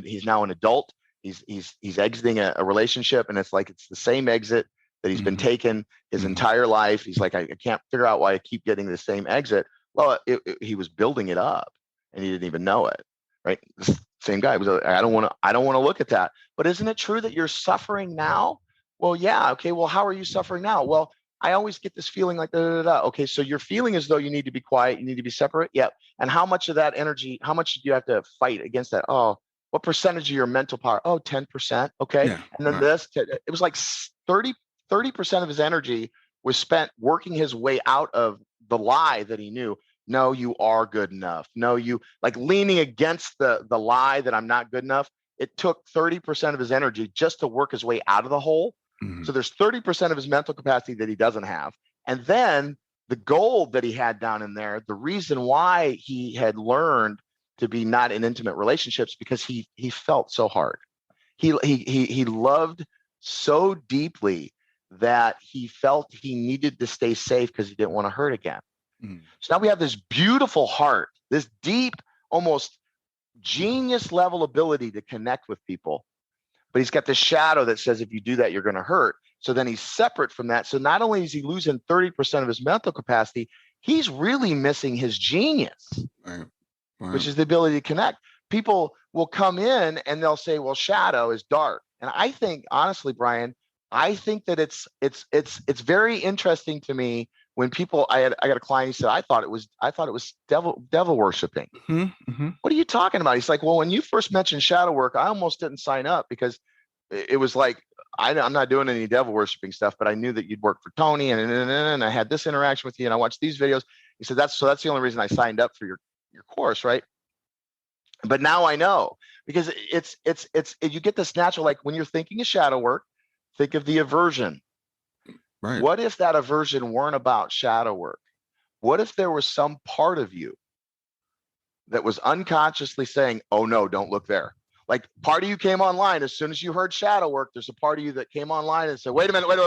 He's now an adult. He's exiting a relationship, and it's like it's the same exit that he's been taking his entire life. He's like, I can't figure out why I keep getting the same exit. Well, he was building it up, and he didn't even know it, right? This same guy was. I don't want to look at that. But isn't it true that you're suffering now? Well, yeah. Okay. Well, how are you suffering now? Well, I always get this feeling like Okay, so you're feeling as though you need to be quiet, you need to be separate. Yep. And how much of that energy? How much do you have to fight against that? Oh, what percentage of your mental power? Oh, 10%. Okay. Yeah, and then it was like 30% of his energy was spent working his way out of the lie that he knew. No, you are good enough. No, you like leaning against the lie that I'm not good enough. It took 30% of his energy just to work his way out of the hole. So there's 30% of his mental capacity that he doesn't have. And then the gold that he had down in there, the reason why he had learned to be not in intimate relationships, because he felt so hard. He loved so deeply that he felt he needed to stay safe because he didn't want to hurt again. So now we have this beautiful heart, this deep, almost genius level ability to connect with people. But he's got this shadow that says, if you do that, you're going to hurt. So then he's separate from that. So not only is he losing 30% of his mental capacity, he's really missing his genius, which is the ability to connect. People will come in and they'll say, well, shadow is dark. And I think, honestly, Brian, I think that it's very interesting to me when people, I got a client, he said, I thought it was devil worshiping. What are you talking about? He's like, well, when you first mentioned shadow work, I almost didn't sign up because it was like, I'm not doing any devil worshiping stuff, but I knew that you'd work for Tony and I had this interaction with you and I watched these videos. He said, that's the only reason I signed up for your course. Right. But now I know, because it's you get this natural, like when you're thinking of shadow work, think of the aversion. Right. What if that aversion weren't about shadow work? What if there was some part of you that was unconsciously saying, oh no, don't look there? Like part of you came online as soon as you heard shadow work. There's a part of you that came online and said, wait a minute, wait.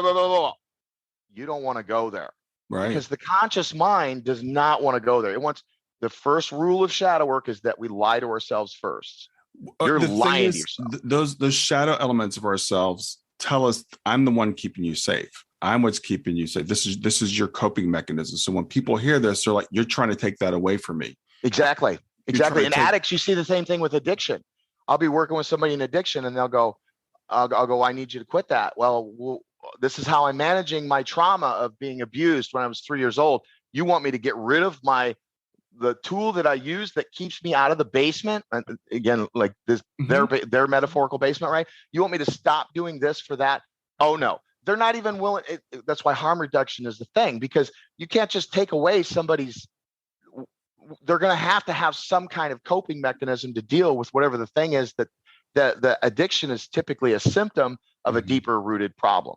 You don't want to go there. Right. Because the conscious mind does not want to go there. It wants, the first rule of shadow work is that we lie to ourselves first. You're lying to yourself. Those shadow elements of ourselves tell us, I'm the one keeping you safe. I'm what's keeping you safe. This is your coping mechanism. So when people hear this, they're like, you're trying to take that away from me. Exactly. In addicts, you see the same thing with addiction. I'll be working with somebody in addiction and they'll go, I'll go, I need you to quit that. Well, this is how I'm managing my trauma of being abused when I was 3 years old. You want me to get rid of the tool that I use that keeps me out of the basement? And again, like this, their metaphorical basement, right? You want me to stop doing this for that? Oh no. They're not even willing. That's why harm reduction is the thing, because you can't just take away somebody's. They're going to have some kind of coping mechanism to deal with whatever the thing is that the addiction is typically a symptom of a deeper rooted problem.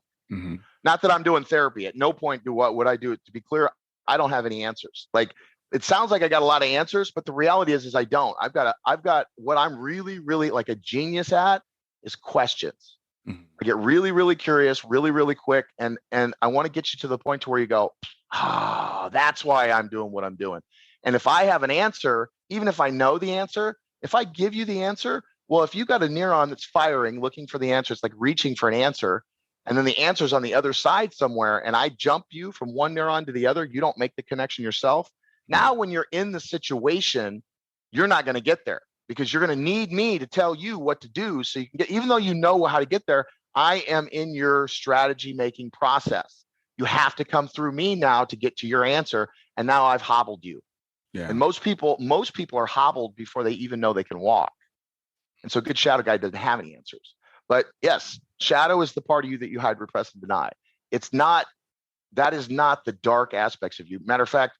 Not that I'm doing therapy. At no point would I do it. To be clear, I don't have any answers. Like, it sounds like I got a lot of answers, but the reality is I don't. I've got what I'm really, really like a genius at is questions. I get really, really curious, really, really quick. And I want to get you to the point to where you go, that's why I'm doing what I'm doing. And if I have an answer, even if I know the answer, if I give you the answer, well, if you got a neuron that's firing, looking for the answer, it's like reaching for an answer. And then the answer's on the other side somewhere. And I jump you from one neuron to the other. You don't make the connection yourself. Now, when you're in the situation, you're not going to get there, because you're going to need me to tell you what to do. So you can get, even though you know how to get there, I am in your strategy making process. You have to come through me now to get to your answer. And now I've hobbled you. Yeah. And most people are hobbled before they even know they can walk. And so a good shadow guy doesn't have any answers. But yes, shadow is the part of you that you hide, repress, and deny. That is not the dark aspects of you. Matter of fact,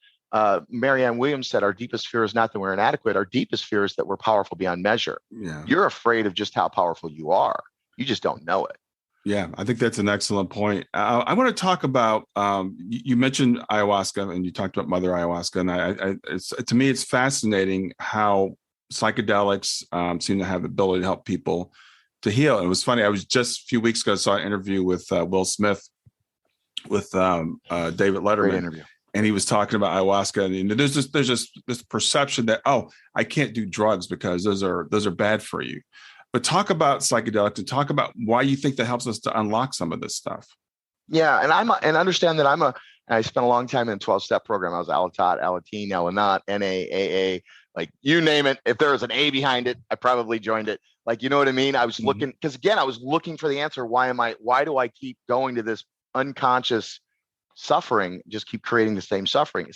Marianne Williams said, our deepest fear is not that we're inadequate. Our deepest fear is that we're powerful beyond measure. Yeah. You're afraid of just how powerful you are. You just don't know it. Yeah, I think that's an excellent point. I want to talk about, you mentioned ayahuasca and you talked about Mother Ayahuasca. And to me, it's fascinating how psychedelics seem to have the ability to help people to heal. And it was funny. I was just a few weeks ago, saw an interview with Will Smith with David Letterman. Great interview. And he was talking about ayahuasca, and there's just this perception that, I can't do drugs because those are bad for you. But talk about psychedelics and talk about why you think that helps us to unlock some of this stuff. Yeah, and understand that I spent a long time in a 12-step program. I was Alatot, Alateen, Alanat, NA, AA, like you name it. If there was an A behind it, I probably joined it. Like, you know what I mean? I was looking, because again, I was looking for the answer. Why do I keep going to this unconscious suffering, just keep creating the same suffering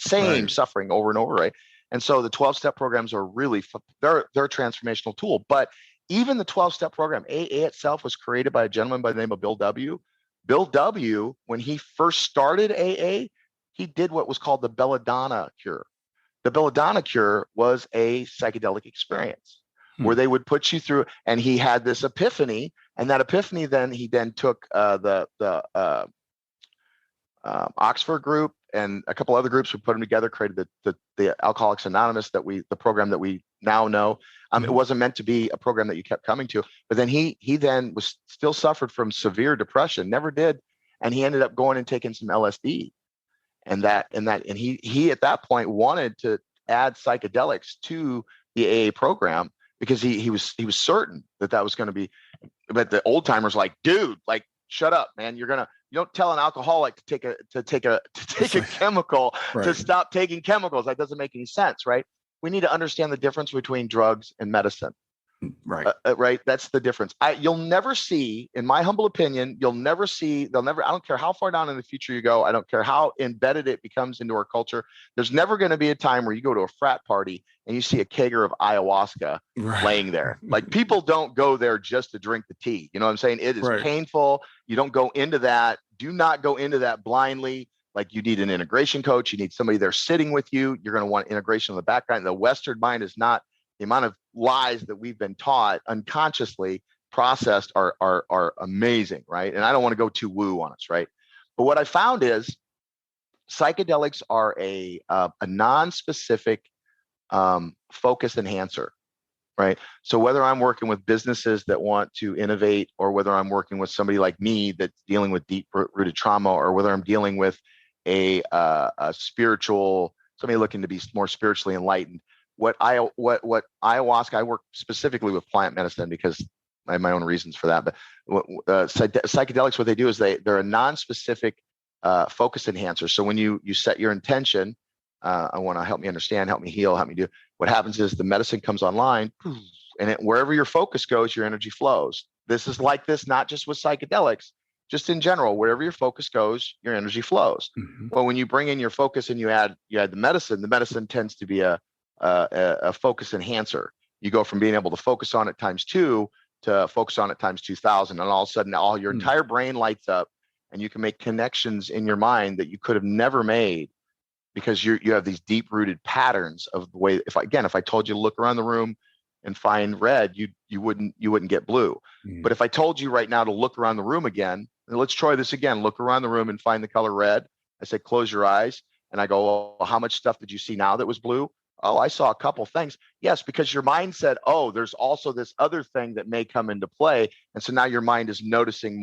over and over, right? And so the 12-step programs are really, they're a transformational tool. But even the 12-step program, AA itself was created by a gentleman by the name of Bill W. Bill W., when he first started AA, he did what was called the belladonna cure. The belladonna cure was a psychedelic experience where they would put you through, and he had this epiphany, and that epiphany he took the Oxford group and a couple other groups. We put them together, created the Alcoholics Anonymous, the program that we now know. It wasn't meant to be a program that you kept coming to, but then he then was still suffered from severe depression, never did, and he ended up going and taking some LSD, and he at that point wanted to add psychedelics to the AA program because he was certain that was going to be. But the old timers like, dude, like, shut up, man, you don't tell an alcoholic to take a chemical, right, to stop taking chemicals. That doesn't make any sense, right? We need to understand the difference between drugs and medicine. Right. Right. That's the difference. You'll never see, in my humble opinion, I don't care how far down in the future you go. I don't care how embedded it becomes into our culture. There's never going to be a time where you go to a frat party and you see a kegger of ayahuasca laying there. Like, people don't go there just to drink the tea. You know what I'm saying? It is painful. You don't go into that. Do not go into that blindly. Like, you need an integration coach. You need somebody there sitting with you. You're going to want integration in the background. The Western mind is not, the amount of lies that we've been taught unconsciously processed are amazing, right? And I don't want to go too woo on us, right? But what I found is psychedelics are a non-specific focus enhancer, right? So whether I'm working with businesses that want to innovate, or whether I'm working with somebody like me that's dealing with deep-rooted trauma, or whether I'm dealing with a spiritual, somebody looking to be more spiritually enlightened, what ayahuasca, I work specifically with plant medicine because I have my own reasons for that. But psychedelics, what they do is they're a non-specific focus enhancer. So when you set your intention, I want to help me understand, help me heal, help me do. What happens is the medicine comes online, and wherever your focus goes, your energy flows. This is like this, not just with psychedelics, just in general. Wherever your focus goes, your energy flows. Well, when you bring in your focus and you add the medicine tends to be a focus enhancer. You go from being able to focus on it times 2 to focus on it times 2,000, and all of a sudden, all your entire brain lights up, and you can make connections in your mind that you could have never made because you have these deep-rooted patterns of the way. If I told you to look around the room and find red, you wouldn't get blue. But if I told you right now to look around the room again, and let's try this again, look around the room and find the color red. I said, close your eyes. And I go, well, how much stuff did you see now that was blue? Oh, I saw a couple things. Yes, because your mind said, oh, there's also this other thing that may come into play. And so now your mind is noticing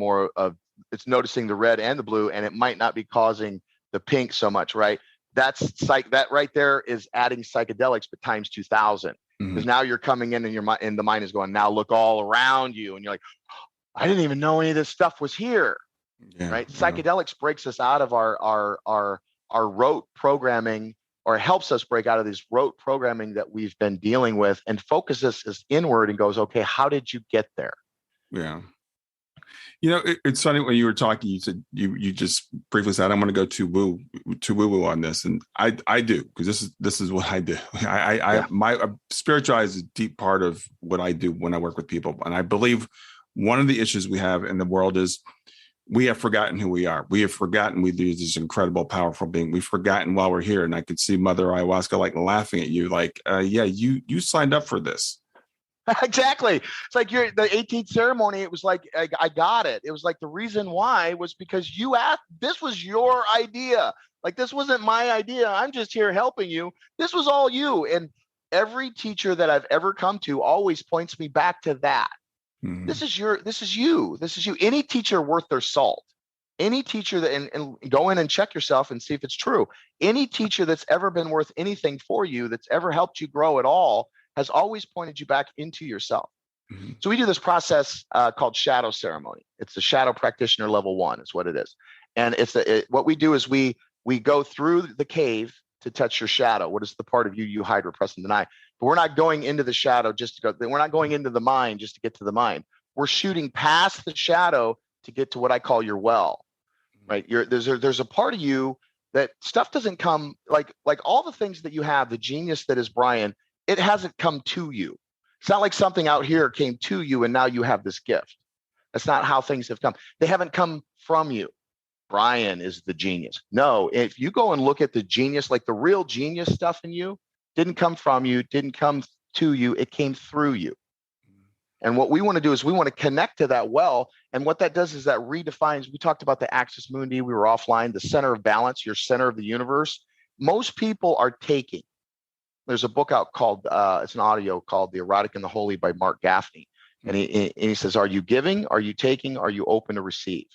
it's noticing the red and the blue, and it might not be causing the pink so much, right? That right there is adding psychedelics, but times 2,000. Because now you're coming in and your mind, and the mind is going, now look all around you. And you're like, I didn't even know any of this stuff was here, right? Psychedelics breaks us out of our rote programming, or helps us break out of this rote programming that we've been dealing with, and focuses us inward and goes, okay, how did you get there? Yeah. It's funny when you were talking, you said you just briefly said, I'm going to go too woo on this. And I do, because this is what I do. My spirituality is a deep part of what I do when I work with people. And I believe one of the issues we have in the world is we have forgotten who we are. We have forgotten we do this incredible, powerful being. We've forgotten while we're here. And I could see Mother Ayahuasca like laughing at you, like, you signed up for this. Exactly. It's like the 18th ceremony. It was like, I got it. It was like the reason why was because you asked, this was your idea. Like, this wasn't my idea. I'm just here helping you. This was all you. And every teacher that I've ever come to always points me back to that. Mm-hmm. This is you. Any teacher worth their salt, any teacher that, and go in and check yourself and see if it's true. Any teacher that's ever been worth anything for you, that's ever helped you grow at all, has always pointed you back into yourself. Mm-hmm. So we do this process called shadow ceremony. It's the shadow practitioner level 1 is what it is. And what we do is we go through the cave to touch your shadow. What is the part of you hide, repress, and deny? But we're not going into the shadow just to go. We're not going into the mind just to get to the mind. We're shooting past the shadow to get to what I call your well, right? There's a part of you that stuff doesn't come, like all the things that you have, the genius that is Brian, it hasn't come to you. It's not like something out here came to you and now you have this gift. That's not how things have come. They haven't come from you. Brian is the genius. No, if you go and look at the genius, like the real genius stuff in you, didn't come from you, didn't come to you, it came through you. And what we want to do is we want to connect to that well. And what that does is that redefines, we talked about the axis mundi, we were offline, the center of balance, your center of the universe. Most people are taking. There's a book out called, it's an audio called The Erotic and the Holy by Mark Gaffney. And he says, are you giving? Are you taking? Are you open to receive?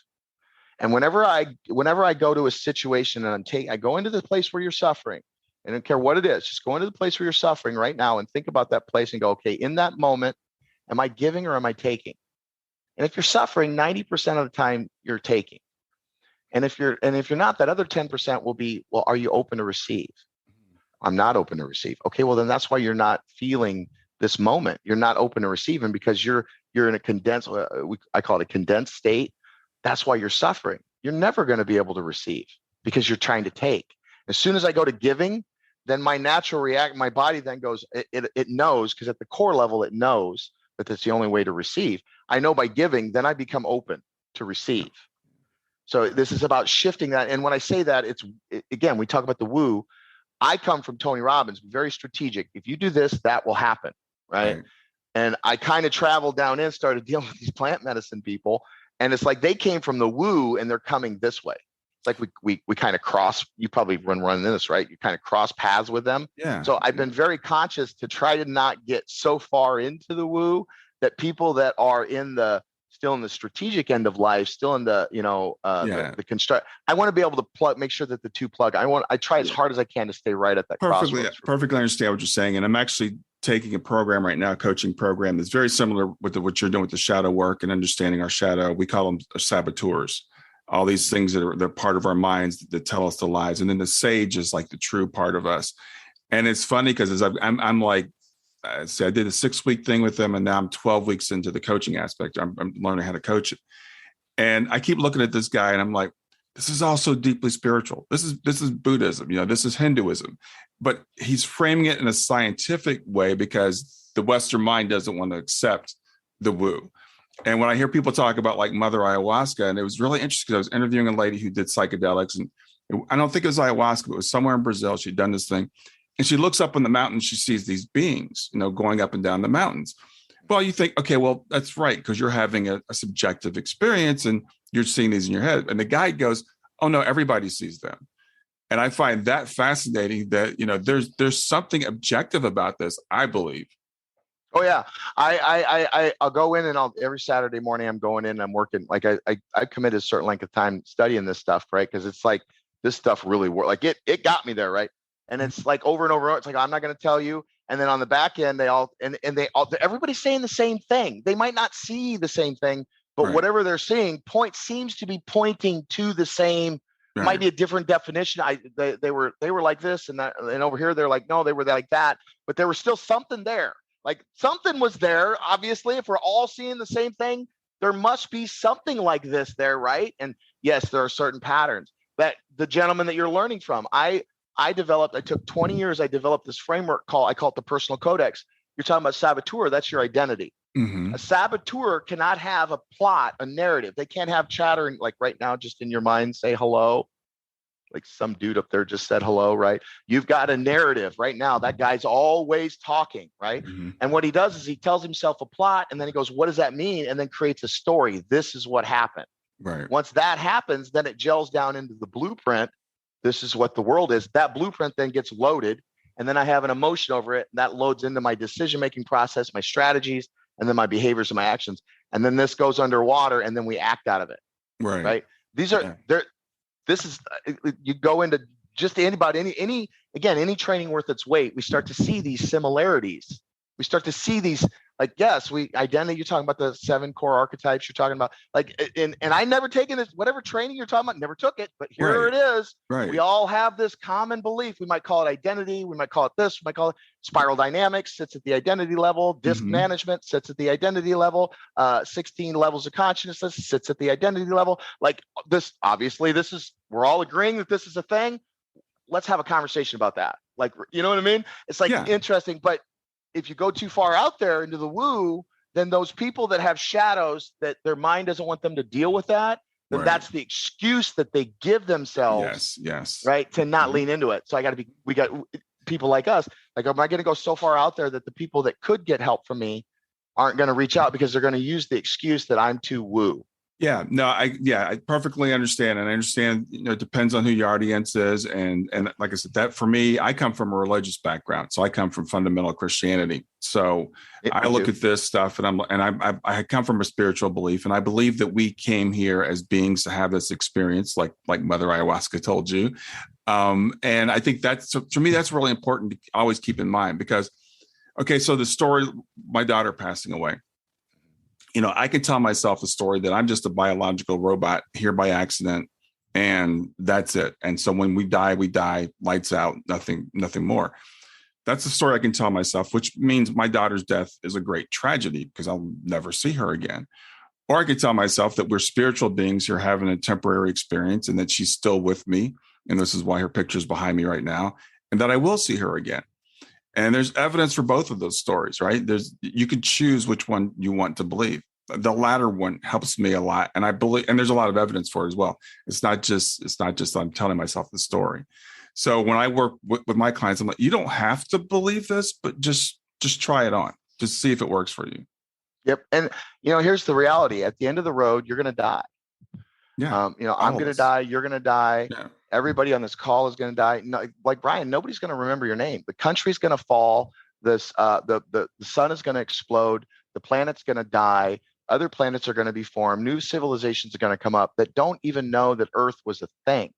And whenever I go to a situation and I go into the place where you're suffering, and I don't care what it is, just go into the place where you're suffering right now and think about that place and go, okay, in that moment, am I giving or am I taking? And if you're suffering, 90% of the time you're taking. And if you're not, that other 10% will be, well, are you open to receive? I'm not open to receive. Okay, well, then that's why you're not feeling this moment. You're not open to receiving because you're in a condensed, I call it a condensed state. That's why you're suffering. You're never going to be able to receive because you're trying to take. As soon as I go to giving, then my natural my body then goes, it knows, because at the core level, it knows that that's the only way to receive. I know by giving, then I become open to receive. So this is about shifting that. And when I say that, again, we talk about the woo. I come from Tony Robbins, very strategic. If you do this, that will happen, right? And I kind of traveled down in, started dealing with these plant medicine people. And it's like they came from the woo and they're coming this way. It's like we kind of cross, you probably running this, right? You kind of cross paths with them. Yeah. So I've been very conscious to try to not get so far into the woo that people that are still in the strategic end of life, still in the, the construct. I want to be able to make sure that the two plug. I try as hard as I can to stay right at that crossroads. Perfectly understand what you're saying. And I'm actually taking a program right now, a coaching program that's very similar with what you're doing with the shadow work and understanding our shadow. We call them saboteurs. All these things they're part of our minds that tell us the lies. And then the sage is like the true part of us. And it's funny because I'm like, I did a 6-week thing with them, and now I'm 12 weeks into the coaching aspect. I'm learning how to coach it. And I keep looking at this guy and I'm like, this is also deeply spiritual. This is Buddhism, this is Hinduism, but he's framing it in a scientific way because the Western mind doesn't want to accept the woo. And when I hear people talk about like Mother Ayahuasca, and it was really interesting because I was interviewing a lady who did psychedelics, and I don't think it was ayahuasca, but it was somewhere in Brazil. She'd done this thing. And she looks up on the mountain. She sees these beings, going up and down the mountains. Well, you think, okay, well, that's right, because you're having a subjective experience and you're seeing these in your head. And the guide goes, oh, no, everybody sees them. And I find that fascinating that, there's something objective about this, I believe. Oh yeah, I'll go in and every Saturday morning I'm going in and I'm working. Like I committed a certain length of time studying this stuff, right? Because it's like this stuff really worked. Like it got me there, right? And it's like over and over. It's like I'm not going to tell you. And then on the back end, everybody's saying the same thing. They might not see the same thing, but right. whatever they're seeing seems to be pointing to the same. Right. Might be a different definition. They were like this and that, and over here they're like no, they were like that, but there was still something there. Like something was there. Obviously, if we're all seeing the same thing, there must be something like this there, right? And yes, there are certain patterns that the gentleman that you're learning from, I took 20 years. I developed this framework I call it the personal codex. You're talking about saboteur. That's your identity. Mm-hmm. A saboteur cannot have a plot, a narrative. They can't have chattering like right now, just in your mind, say hello. Like some dude up there just said hello, right? You've got a narrative right now. That guy's always talking, right? Mm-hmm. And what he does is he tells himself a plot and then he goes, what does that mean? And then creates a story. This is what happened. Right. Once that happens, then it gels down into the blueprint. This is what the world is. That blueprint then gets loaded. And then I have an emotion over it. And that loads into my decision-making process, my strategies, and then my behaviors and my actions. And then this goes underwater and then we act out of it. Right. Right. These are this is, you go into just anybody, any training worth its weight, we start to see these similarities. We start to see these, like, yes, identity, you're talking about the 7 core archetypes you're talking about, like, and I never taken this, whatever training you're talking about, never took it, but here it is. Right. We all have this common belief. We might call it identity. We might call it this, we might call it spiral dynamics, sits at the identity level. Disc management sits at the identity level. 16 levels of consciousness sits at the identity level. Like this, obviously we're all agreeing that this is a thing. Let's have a conversation about that. Like, you know what I mean? It's like interesting, but if you go too far out there into the woo, then those people that have shadows that their mind doesn't want them to deal with that, then that's the excuse that they give themselves. Yes. Right. To not lean into it. So we got people like us, like, am I going to go so far out there that the people that could get help from me aren't going to reach out because they're going to use the excuse that I'm too woo? Yeah, no, I perfectly understand. And I understand, it depends on who your audience is. And like I said, that for me, I come from a religious background. So I come from fundamental Christianity. So I look at this stuff and I come from a spiritual belief. And I believe that we came here as beings to have this experience, like Mother Ayahuasca told you. And I think for me, that's really important to always keep in mind because, okay, so the story, my daughter passing away. I can tell myself a story that I'm just a biological robot here by accident, and that's it. And so when we die, lights out, nothing more. That's the story I can tell myself, which means my daughter's death is a great tragedy because I'll never see her again. Or I could tell myself that we're spiritual beings here having a temporary experience and that she's still with me. And this is why her picture's behind me right now, and that I will see her again. And there's evidence for both of those stories, right? You could choose which one you want to believe. The latter one helps me a lot. And I believe, and there's a lot of evidence for it as well. It's not just I'm telling myself the story. So when I work with my clients, I'm like, you don't have to believe this, but just try it on. Just see if it works for you. Yep. And, here's the reality. At the end of the road, you're going to die. Yeah. I'm going to die. You're going to die. Yeah. Everybody on this call is going to die. No, like Brian, nobody's going to remember your name. The country's going to fall. The sun is going to explode. The planet's going to die. Other planets are going to be formed. New civilizations are going to come up that don't even know that Earth was a thing.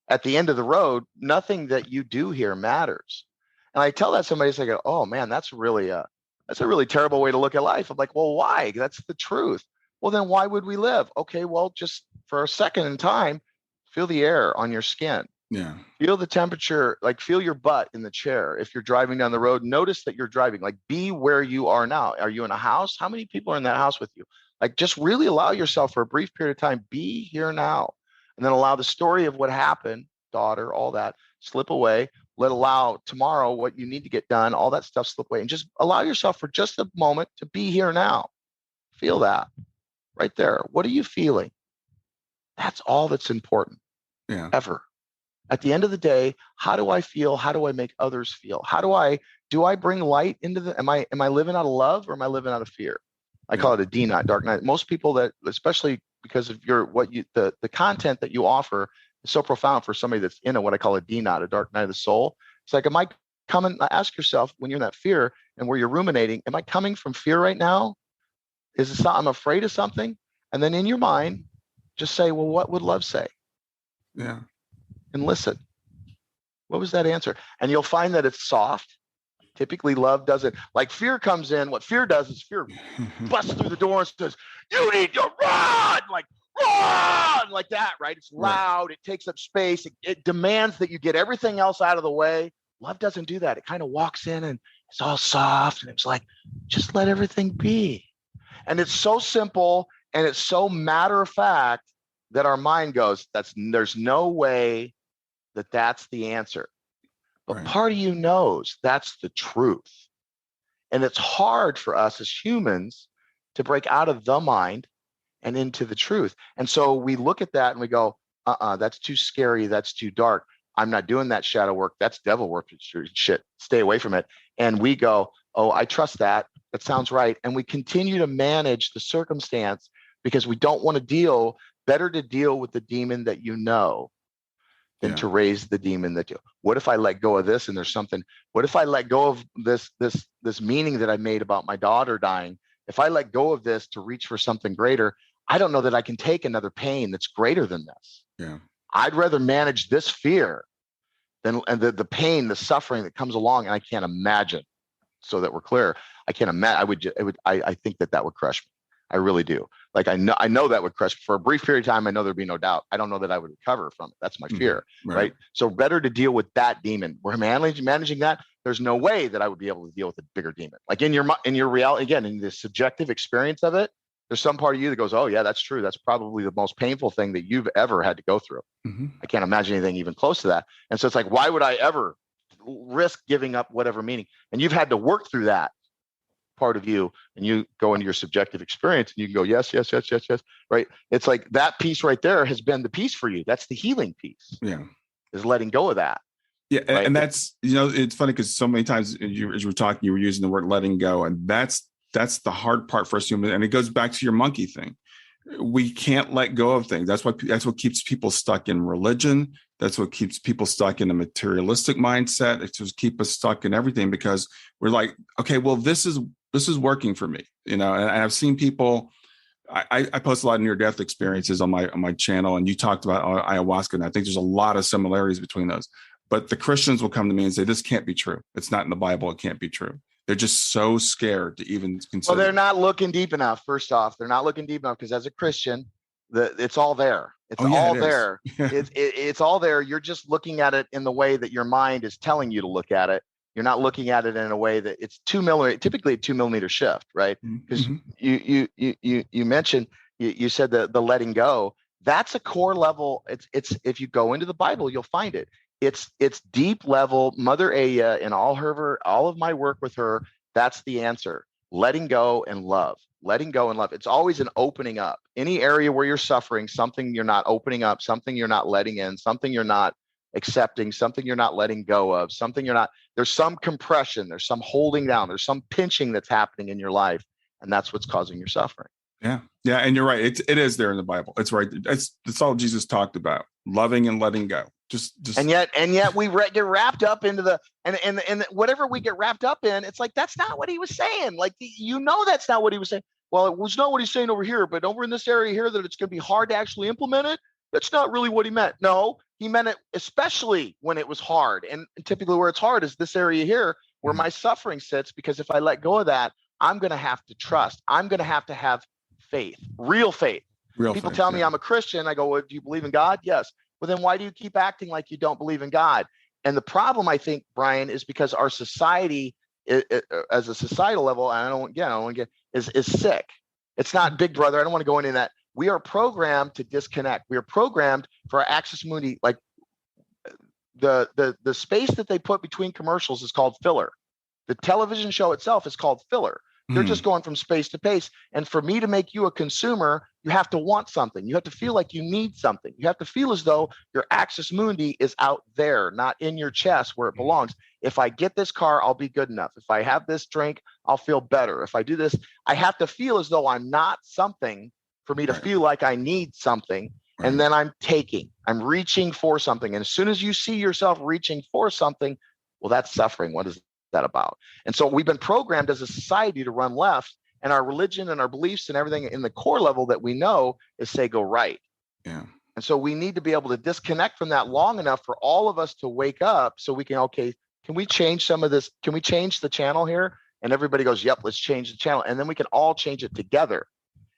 At the end of the road, nothing that you do here matters. And I tell that to somebody, I go, "Oh man, that's a really terrible way to look at life." I'm like, "Well, why? That's the truth." Well, then why would we live? Okay, well, just for a second in time, feel the air on your skin. Yeah. Feel the temperature, like feel your butt in the chair. If you're driving down the road, notice that you're driving, like be where you are now. Are you in a house? How many people are in that house with you? Like just really allow yourself for a brief period of time, be here now, and then allow the story of what happened, daughter, all that, slip away. Allow tomorrow what you need to get done, all that stuff slip away, and just allow yourself for just a moment to be here now. Feel that right there. What are you feeling? That's all that's important. Yeah. Ever. At the end of the day, how do I feel? How do I make others feel? Do I bring light into am I living out of love, or am I living out of fear? I call it a D night, dark night. Most people that, especially because of the content that you offer is so profound for somebody that's in what I call a D night, a dark night of the soul. It's like, ask yourself when you're in that fear and where you're ruminating, am I coming from fear right now? Is it I'm afraid of something? And then in your mind, just say, well, what would love say? Yeah. And listen. What was that answer? And you'll find that it's soft. Typically, love doesn't. Like fear comes in. What fear does is fear busts through the door and says, you need to run, like run, like that, right? It's loud. Right. It takes up space. It demands that you get everything else out of the way. Love doesn't do that. It kind of walks in and it's all soft. And it's like, just let everything be. And it's so simple and it's so matter of fact that our mind goes, there's no way that's the answer. But part of you knows that's the truth. And it's hard for us as humans to break out of the mind and into the truth. And so we look at that and we go, that's too scary. That's too dark. I'm not doing that shadow work. That's devil work. Shit, stay away from it. And we go, oh, I trust that. That sounds right. And we continue to manage the circumstance because we don't want to better to deal with the demon that you know than to raise the demon that you. What if I let go of this and there's something? What if I let go of this meaning that I made about my daughter dying? If I let go of this to reach for something greater, I don't know that I can take another pain that's greater than this. Yeah. I'd rather manage this fear than the pain, the suffering that comes along, and I can't imagine. So that we're clear, I can't imagine. I think that would crush me. I really do. Like I know that would crush me for a brief period of time. I know there'd be no doubt. I don't know that I would recover from it. That's my fear, right? So better to deal with that demon. We're managing that. There's no way that I would be able to deal with a bigger demon. Like in your reality, again, in the subjective experience of it, there's some part of you that goes, oh yeah, that's true. That's probably the most painful thing that you've ever had to go through. Mm-hmm. I can't imagine anything even close to that. And so it's like, why would I ever risk giving up whatever meaning? And you've had to work through that part of you, and you go into your subjective experience and you can go, yes, right? It's like that piece right there has been the piece for you. That's the healing piece. Yeah. Is letting go of that. Yeah. Right? And that's, it's funny because so many times as you were talking, you were using the word letting go. And that's the hard part for us humans. And it goes back to your monkey thing. We can't let go of things. That's what keeps people stuck in religion. That's what keeps people stuck in a materialistic mindset. It's just keep us stuck in everything because we're like, okay, well, this is working for me, and I've seen people. I post a lot of near-death experiences on my channel, and you talked about ayahuasca, and I think there's a lot of similarities between those. But the Christians will come to me and say, "This can't be true. It's not in the Bible. It can't be true." They're just so scared to even consider. Well, they're not looking deep enough. First off, they're not looking deep enough because as a Christian, it's all there. It's all there. It's all there. You're just looking at it in the way that your mind is telling you to look at it. You're not looking at it in a way that it's 2 millimeter, typically a 2 millimeter shift, right? Because you mentioned, you said the letting go. That's a core level. It's if you go into the Bible, you'll find it. It's deep level. Mother Aya and all of my work with her. That's the answer. Letting go and love. Letting go and love. It's always an opening up. Any area where you're suffering, something you're not opening up, something you're not letting in, something you're not accepting, something you're not letting go of, there's some compression, there's some holding down, there's some pinching that's happening in your life. And that's what's causing your suffering. Yeah. Yeah. And you're right. It is there in the Bible. It's right. That's all Jesus talked about, loving and letting go. Just and yet we get wrapped up into the and whatever we get wrapped up in, it's like that's not what he was saying. Like that's not what he was saying. Well, it was not what he's saying over here, but over in this area here that it's going to be hard to actually implement it. That's not really what he meant. No, he meant it especially when it was hard. And typically where it's hard is this area here where my suffering sits, because if I let go of that, I'm going to have to trust. I'm going to have faith, real faith. People tell me I'm a Christian. I go, well, do you believe in God? Yes. Well, then why do you keep acting like you don't believe in God? And the problem, I think, Brian, is because our society, as a societal level, and I don't want to get is sick. It's not Big Brother. I don't want to go into that. We are programmed to disconnect. We are programmed for our access mundi. Like the space that they put between commercials is called filler. The television show itself is called filler. They're just going from space to space. And for me to make you a consumer, You have to want something. You have to feel like you need something. You have to feel as though your axis mundi is out there, not in your chest where it belongs. If I get this car, I'll be good enough. If I have this drink, I'll feel better. If I do this, I have to feel as though I'm not something for me to feel like I need something. And then I'm reaching for something. And as soon as you see yourself reaching for something, well, that's suffering. What is that about? And so we've been programmed as a society to run left, and our religion and our beliefs and everything in the core level that we know is say, go right. Yeah. And so we need to be able to disconnect from that long enough for all of us to wake up so we can, okay, can we change some of this? Can we change the channel here? And everybody goes, yep, let's change the channel. And then we can all change it together.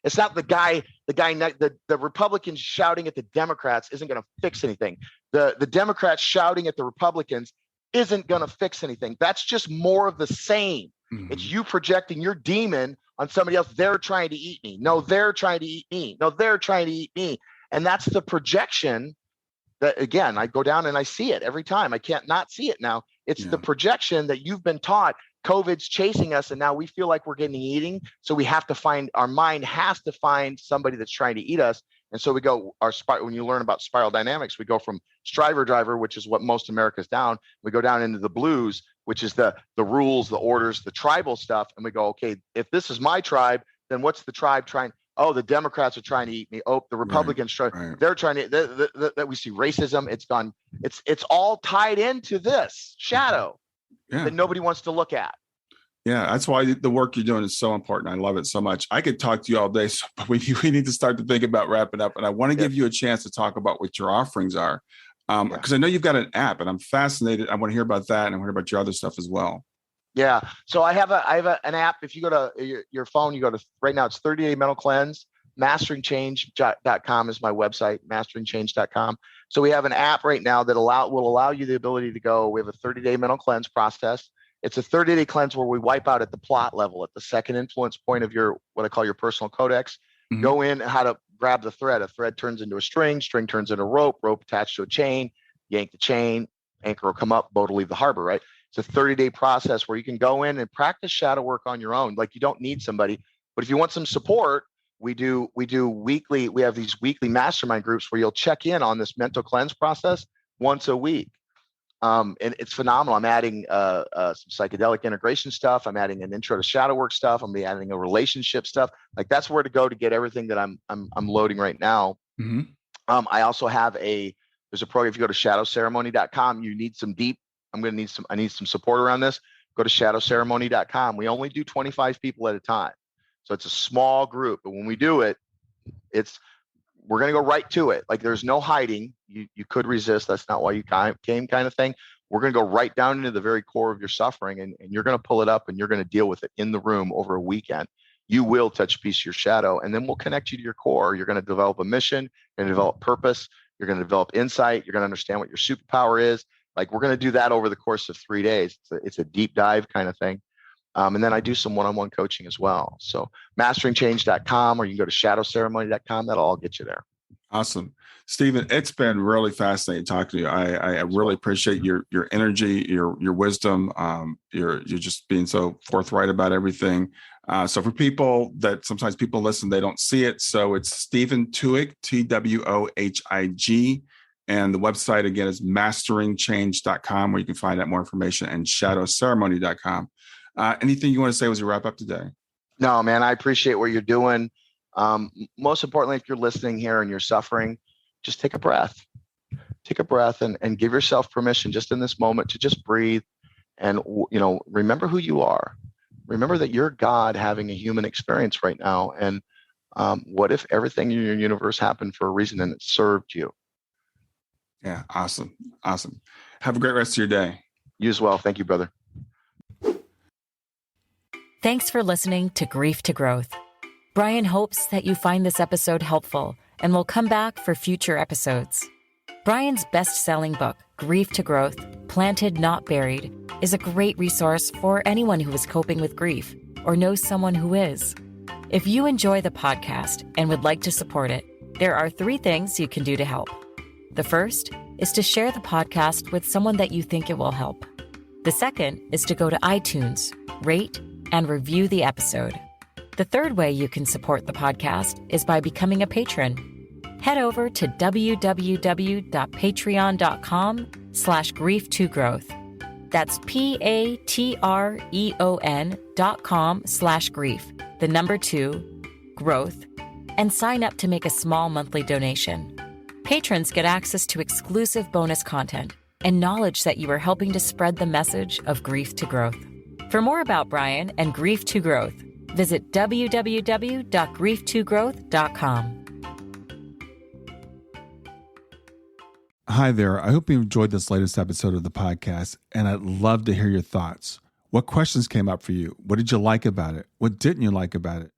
It's not the Republicans shouting at the Democrats isn't going to fix anything. The Democrats shouting at the Republicans isn't going to fix anything. That's just more of the same. Mm-hmm. It's you projecting your demon on somebody else. They're trying to eat me. No, they're trying to eat me. No, they're trying to eat me. And that's the projection that, again, I go down and I see it every time. I can't not see it now. It's the projection that you've been taught. COVID's chasing us, and now we feel like we're getting eating. So we have to find, our mind has to find somebody that's trying to eat us. And so we go, when you learn about spiral dynamics, we go from striver driver, which is what most America's down. We go down into the blues, which is the rules, the orders, the tribal stuff. And we go, okay, if this is my tribe, then what's the tribe trying? Oh, the Democrats are trying to eat me. Oh, the Republicans they're trying to, that we see racism. It's gone. It's all tied into this shadow that nobody wants to look at. Yeah, that's why the work you're doing is so important. I love it so much. I could talk to you all day, but we need to start to think about wrapping up. And I want to give you a chance to talk about what your offerings are, because I know you've got an app, and I'm fascinated. I want to hear about that, and I want to hear about your other stuff as well. Yeah. So I have an app. If you go to your phone, you go to, right now it's 30-day mental cleanse. Masteringchange.com is my website, masteringchange.com. So we have an app right now that will allow you the ability to go. We have a 30-day mental cleanse process. It's a 30-day cleanse where we wipe out at the plot level, at the second influence point of your, what I call your personal codex. Mm-hmm. Go in, how to grab the thread. A thread turns into a string turns into a rope attached to a chain, yank the chain, anchor will come up, boat will leave the harbor, right? It's a 30-day process where you can go in and practice shadow work on your own. Like, you don't need somebody, but if you want some support, we do weekly. We have these weekly mastermind groups where you'll check in on this mental cleanse process once a week. And it's phenomenal. I'm adding some psychedelic integration stuff. I'm adding an intro to shadow work stuff. I'm adding a relationship stuff. Like, that's where to go to get everything that I'm loading right now. Mm-hmm. I also have there's a program. If you go to shadowceremony.com, you need some deep. I need some support around this. Go to shadowceremony.com. We only do 25 people at a time. So it's a small group, but when we do it, we're going to go right to it. Like, there's no hiding. You could resist. That's not why you came, kind of thing. We're going to go right down into the very core of your suffering, and you're going to pull it up, and you're going to deal with it in the room over a weekend. You will touch a piece of your shadow, and then we'll connect you to your core. You're going to develop a mission. You're going to develop purpose. You're going to develop insight. You're going to understand what your superpower is. Like, we're going to do that over the course of 3 days. It's a deep dive kind of thing. And then I do some one-on-one coaching as well. So masteringchange.com, or you can go to shadowceremony.com. That'll all get you there. Awesome. Stephen, it's been really fascinating talking to you. I really appreciate your energy, your wisdom. You're just being so forthright about everything. So for people that sometimes people listen, they don't see it. So it's Stephen Twohig, Twohig. And the website, again, is masteringchange.com, where you can find out more information, and shadowceremony.com. Anything you want to say as we wrap up today? No, man, I appreciate what you're doing. Most importantly, if you're listening here and you're suffering, just take a breath. Take a breath and give yourself permission just in this moment to just breathe. And, remember who you are. Remember that you're God having a human experience right now. And what if everything in your universe happened for a reason and it served you? Yeah. Awesome. Have a great rest of your day. You as well. Thank you, brother. Thanks for listening to Grief to Growth. Brian hopes that you find this episode helpful and will come back for future episodes. Brian's best-selling book, Grief to Growth, Planted Not Buried, is a great resource for anyone who is coping with grief or knows someone who is. If you enjoy the podcast and would like to support it, there are 3 things you can do to help. The first is to share the podcast with someone that you think it will help. The second is to go to iTunes, rate, and review the episode. The third way you can support the podcast is by becoming a patron. Head over to www.patreon.com/grief2growth. That's patreon.com/grief, the number 2, growth, and sign up to make a small monthly donation. Patrons get access to exclusive bonus content and knowledge that you are helping to spread the message of grief to growth. For more about Brian and Grief to Growth, visit www.grief2growth.com. Hi there. I hope you enjoyed this latest episode of the podcast, and I'd love to hear your thoughts. What questions came up for you? What did you like about it? What didn't you like about it?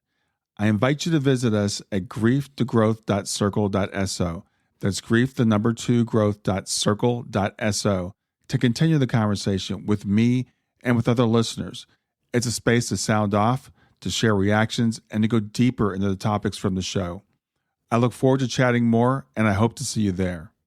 I invite you to visit us at grieftogrowth.circle.so. That's grief, the number 2, growth.circle.so to continue the conversation with me and with other listeners. It's a space to sound off, to share reactions, and to go deeper into the topics from the show. I look forward to chatting more, and I hope to see you there.